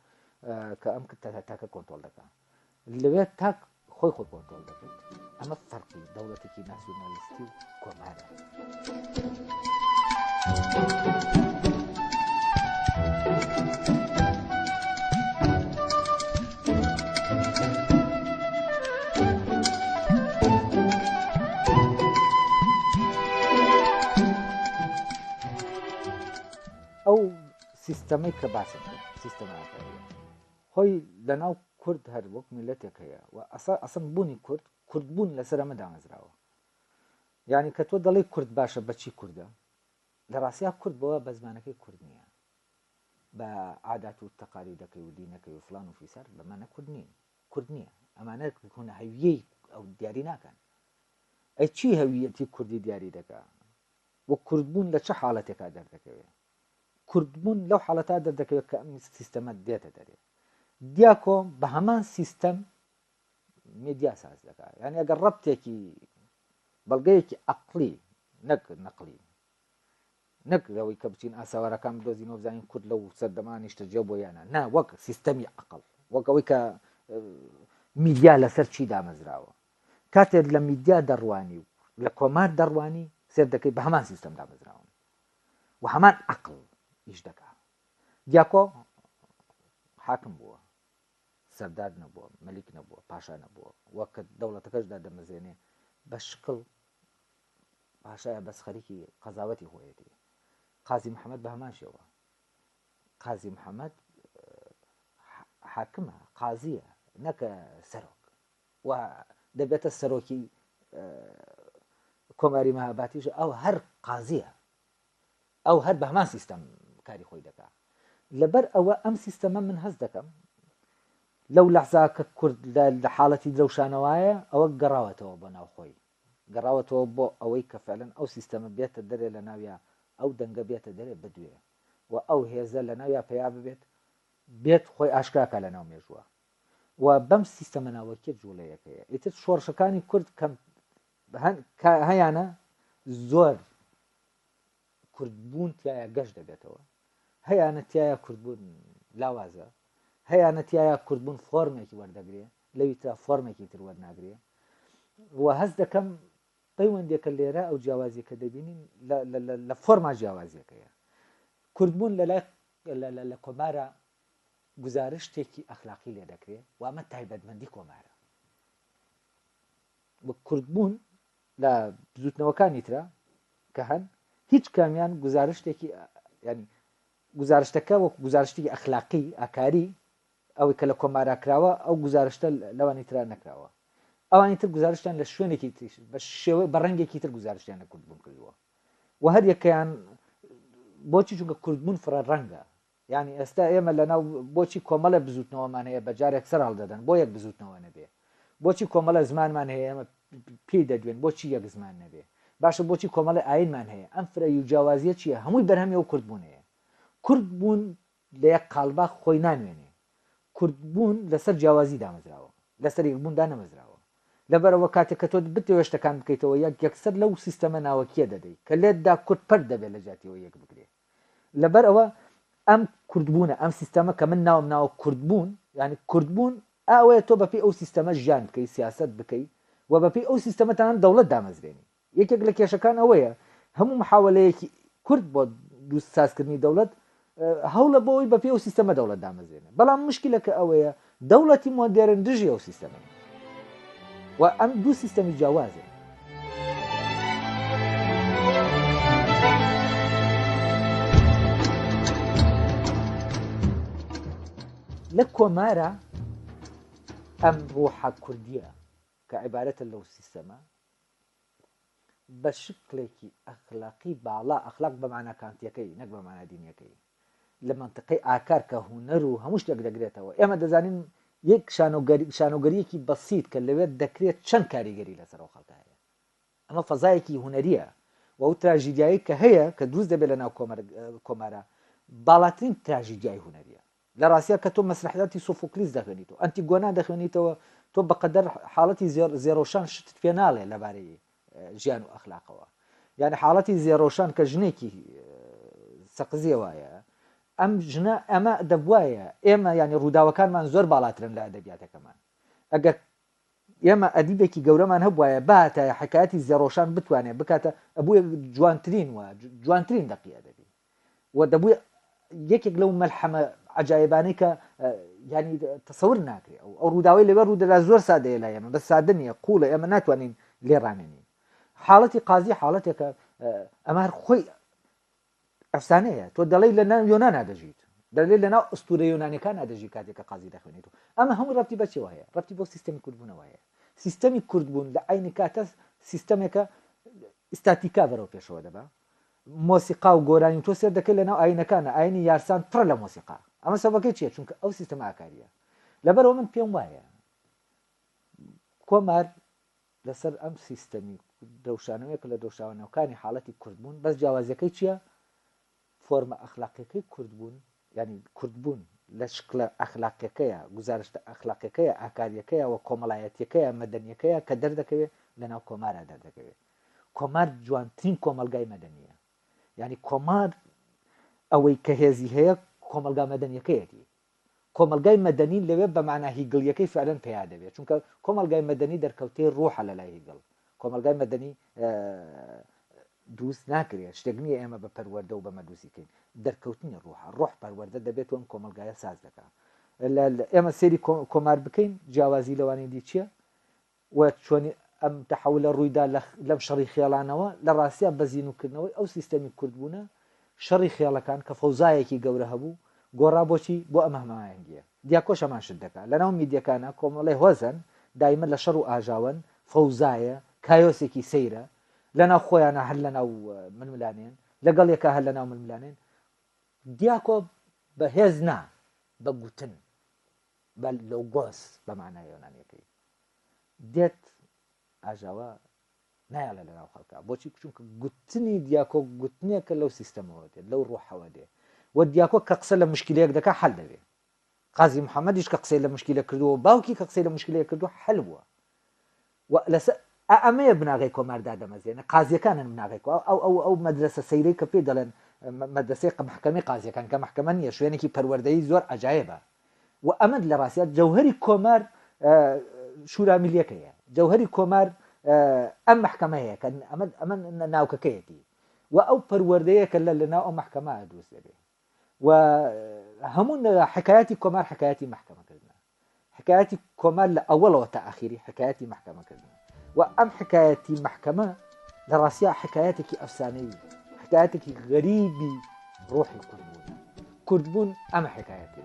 کە ئەم تاکە کۆنتۆل دەکات لەوێت تاک خۆی کۆنتۆل دەکەیت ئەمە فەرقی دەوڵەتێکی ناسیۆنالیستی و کۆمارە. ئەو سیستەمەی کە باسم سیستەماکاری خۆی لەناو کورد هەر وەک میلەتێک هەیە و ئەسڵ بوونی کوردبوون لەسەر ئەمە دامەزراوە یعنی کە تۆ دەڵێ کورد باشە بەچی کووردە لە ڕاستیا کورد بەوە بە زمانەکەی کورد نییە بە عادات و تەقالیدەکەی و دینەکەی و فلان و فیسار بەمانە کورد نییە ئەمانە هونە هەویەی ئەو دیاری ناکەن ئەی چی هەویەتی کوردی دیاری دەکا وە کوردبوون لە چه حاڵەتێکا دەردەکەوێت کوردبوون لەو حاڵەتا دەردەکەوێت کە ئەم سیستەمە دێتە دەرێ دیاکۆ بە هەمان سیستەم میدیا ساز دەکات یعنی ئەگەر ڕەبتێکی بەڵگەیەکی عەقلی نەک نەقلی نەک لەوەی کە بچین ئاساوارەکان بدۆزینەوە بزانین کورد لەو سەردەمانیشتە جێ بۆ یانە نا وەک سیستەمی عەقڵ وەک ئەوەی کە میدیا لەسەر چی دامەزراوە کاتێک لە میدیا دەڕوانی و لە کۆمار دەڕوانی سێر دەکەی بە هەمان سیستەم دامەزراون و هەمان عەقڵ ئیش دەکات دیاکۆ حاکم بووە سەردار نەبووە مەلیک نەبووە پاشا نەبووە وەک کە دەوڵەتەکەشدا دەمەزێنێ بە شکڵ پاشایە بەس خەریکی قەزاوەتی خۆیەتی قازی محەممەد بە هەمان شێوە قازی محەممەد حاکمە قازیە نەکە سەرۆک و دەبێتە سەرۆکی کۆماری مەهاباتیش ئەو هەر قازیە ئەو هەر بە هەمان سیستەم کاری خۆی دەکات لەبەر ئەوە ئەم سیستەمە من هەست دەکەم لەو لەحزا کە کورد لە حاڵەتی درەوشانەوەیە ئەوە گەڕاوەتەوە بۆ ناوخۆی گەڕاوەتەوە بۆ ئەوەی کە فعلەن ئەو سیستەمە بێتە دەرێ لە ناویە ئەو دەنگە بێتە دەرێ بدوێ و ئەو هێزە لە ناویا پیا بێت خۆی ئاشکاکە لە ناو مێژووە و بەم سیستەمە ناوەکیە جوڵەیەکەیە ئیتر شۆڕشەکانی کورد کەم هەیانە زۆر کوردبوون تایە گەشت دەبێتەوە هەیانە تایە کوردبوون لاوازە هەیانە تایە کوردبوون فۆرمێکی وەردەگرێ لەوی ترا فۆرمێکی تر وەرناگرێ و هەست دەکەم پەیوەندێکە لێرە ئەو جیاوازی کە دەبینین لە فۆرما جیاوازیەکەیە کوردبوون لە کۆمارە گزارشتێکی ئەخلاقی لێ دەکرێت و ئەمە تایبەتمەندی کۆمارە وە کوردبوون لە بزوتنەوەکانی ترە کە هەن هیچ کامیان گزارشتێکی ینی گزارشتەکە وەک گزارشتی ئەخلاقی ئاکاری ئەوەی کە لە کۆماراکراوە ئەو گزارشتە لەوانی ترا نەکراوە ئەوانی تر گزارشتیان لە شوێنێکی بە شێوەی بە ڕەنگێکی تر گزارشتیان لە کوردبوون کردووە و هەر یەکەیان بۆچی چونکە کوردبوون فرە ڕەنگە یعنی ئێستا ئێمە لەناو بۆچی کۆمەڵە بزوتنەوەمان هەیە بە جارێک سەر هەڵدەدەن بۆ یەک بزوتنەوە نەبێ بۆچی کۆمەڵە زمانمان هەیە ئێمە پێی دەدوێن بۆچی یەک زمان نەبێ باشە بۆچی کۆمەڵی ئاینمان هەیە ئەم فرەی و جیاوازیە چییە هەمووی بەرهەمی ئەو کوردبوون هەیە کوردبوون لە یەک قاڵبا خۆی نانوێنێ کوردبوون لەسەر جیاوازی دامەزراوە لەسەر یەکبووندا نەمەزراوە لەبەرەوە کاتێک کە تۆ بتەوێ شتەکان بکەیتەوە یەکسەر لەو سیستەمە ناوەکیە دەدەیت کە لێتدا کورد پەر دەبێت لە جاتیەوە یەک بگرێ لەبەر ئەوە ئەم کوردبوونە ئەم سیستەمە کە من ناوم ناوە کوردبوون ینی کوردبوون ئەوەیە تۆ بەپی ئەو سیستەمە ژیان بکەی سیاست بکەیت و بەپی ئەو سیستەمەتان دەوڵەت دامەزرێنی یەکێک لە کێشەکان ئەوەیە هەموو محاولەیەکی کورد بۆ دووسازکردنی دەوڵەت هەوڵە بۆەوەی بەپی ئەو سیستەمە دەوڵەت دامەزرێنێ بەڵام مشکلەکە ئەوەیە دەوڵەتی مۆدێرن دژی ئەو سیستەمە و ئەم دوو سیستەمی جیاوازە لە کۆمارە ئەم ڕۆحە کوردیە کە عیبارەتە لەو سیستەمە بە شکلێکی ئەخلاقی باڵا ئەخلاق بە معنە کانتیەکەی نەک بە معنە دینیەکەی لە منطقەی ئاکار کە هونەر و هەموو شتێک دەگرێتەوە ئێمە دەزانین یەک شانۆگەریەکی بەسیط کە لەوێت دەکرێت چەند کاریگەری لەسەر ئەو خەڵکە هەیە ئەمە فەزایەکی هونەریە و ئەو تراژیدیایی کە هەیە کە دروست دەبێت لە ناو کۆمارە باڵاترین تراژیدیای هونەریە لە ڕاستیە کە تۆ مەسرحیاتی سۆفۆکلیس دەخوێنیتەوە ئەنتیگۆنا دەخوێنیتەوە تۆ بەقەدەر حاڵەتی زێڕۆشان شتت پێ ناڵێ لەبارەی ژیان و ئەخلاقەوە یعنی حاڵەتی زێڕۆشان کە ژنێکی سەقزیە وایە ئەم ژنە ئەمە دەبواە ئێمە ینی ڕووداوەکانمان زۆر باڵاترن لە ئەدەبیاتەکەمان ئەگەر ئێمە ئەدیبێکی گەورەمان هەبواە باتە حکایەتی زێڕۆشان بتوانێت بکاتە ئەبووە جوانترین وە جوانترین دەقیە دەبی و دەبووە یەکێک لەو مەلحەمە عجایبانەی کە ینی تەسەور ناکرێت ئەو ڕووداوی لەوێ ڕوودەدا زۆر سادەیە لای ئێمە بە سادە نیە قوڵە ئێمە ناتوانین لێڕانێنین حاڵەتی قازی حاڵەتێکە ئەمە هەر خۆی ئەفسانەیە تۆ دەڵی لە ناو یۆنان نادەژیت دەڵێت لە ناو ئەستورە یۆنانیەکان نادەژی کاتێکە قازی دەخوێنیت ئەمە هەموو ڕەتی بەچەوە هەیە ڕەتی بۆ سیستەمی کوردبوونەوە هەیە سیستەمی کوردبوون لە عینی کاتە سیستەمێکە ئستاتیکا بەرەو پێشەوە دەبا مۆسیقا و گۆرانی تۆ سێر دەکەی لە ناو ئاینەکانە ئاینی یارسان پڕە لە مۆسیقا ئەمە سەبەکەی چیە چونکە ئەو سیستەمە ئاکاریە لەبەرەوە من پێم وایە کۆمار لەسەر ئەم سیستەمی دەوشانەوەیەک لە دەوشانەوەکانی حاڵەتی کوردبوون بەس جیاوازەکەی چییە فۆرمە ئەخلاقیەکەی کوردبوون ینی کوردبوون لە شکلە ئەخلاقیەکەیە گزارشتە ئەخلاقیەکەیە ئاکاریەکەیە و کۆمەڵایەتیەکەیە مەدەنیەکەیە کە دەردەکەوێت لەناو کۆمارە دەردەکەوێت. کۆمار جوانترین کۆمەلگای مەدەنیە، یعنی کۆمار ئەوەی کە هێزی هەیە کۆمەلگا مەدەنیەکەیەتی. کۆمەلگای مەدەنی لەوێ بە معنە هیگڵیەکەی فعلەن پێیا دەبێت، چونکە کۆمەلگای مەدەنی دەرکەوتەی ڕۆحە لە لای هیگڵ. کۆمەلگای مەدەنی دروست ناکرێت، شتێک نییە ئێمە بە پەروەردە و بە مەدووسیکەین، دەرکەوتنی ڕۆحە، ڕۆح پەروەردە دەبێت و ئەم کۆمەلگایە ساز دەکات. ئێمە سێری کۆمار بکەین، جیاوازی لەوانەی دی چییە و چۆنی ئەم تەحولە ڕوویدا لەم شەڕی خێڵانەوە لە ڕاستیە بە زیینوکردنەوەی ئەو سیستەمی کورتبوونە شەڕی خێڵەکان کە فەوزایەکی گەورە هەبوو گۆڕا بۆچی بۆ ئەمە هەمایەنگیە. دیاکۆش ئەمان شت دەکات لەناو میدیەکانە کۆمەڵی هۆزن دایمە لە شەڕ و ئاژاون فەوزایە کایۆسێکی سەیرە لەناو خۆیانە هەر لەناو ململانێن لەگەڵ یەکە هەر لەناو ململانێن. دیاکۆ بە هێز نا بە گوتن بە لەو گۆس بە معنای یۆنانیەکەی دێت ئاژاوە نایڵە لەناو خەڵکە. بۆچی چونکە گوتنی دیاکۆ گوتنێکە لەو سیستەمەوە دێت لەو ڕۆحەوە دێ و دیاکۆ کە قسە لە مشکلەیەک دەکات حەل دەبێت. قازی محەممەدیش کە قسەی لە مشکلە کردووە باوکی کە قسەی لە مشکلەیە کردو حەل بووە. لەسەر ئەمەیە بناغی کۆماردا دەمەزێنە قازیەکانن بناغی ئەو مەدرسە سەیرەی کە پێ دەڵێن مەدرسەی محکەمەی قازیەکان کە محکەمە نیە شوێنێکی پەروەردەیی زۆر ئەجایبە و ئەمەد لە ڕاستیات جەوهری کۆمار شورا میلیەکەیە، جەوهری کۆمار ئەم محکەمەیە کە ئەمە ناوکەکەیەتی و ئەو پەروەردەیە کە لە ناو ئەو محکەمە دروست دەبێت و هەموو حکایەتی کۆمار حکایەتی محکەمەکردنە، حکایەتی کۆمار لە ئەوڵەوە تا ئاخیری حکایەتی محکەمەکردنە و ئەم حکایەتی محکەمە لە ڕاستیە حکایەتێکی ئەفسانەی حکایەتێکی غەریبی ڕۆحی کوردبوون ئەمە حکایەتی.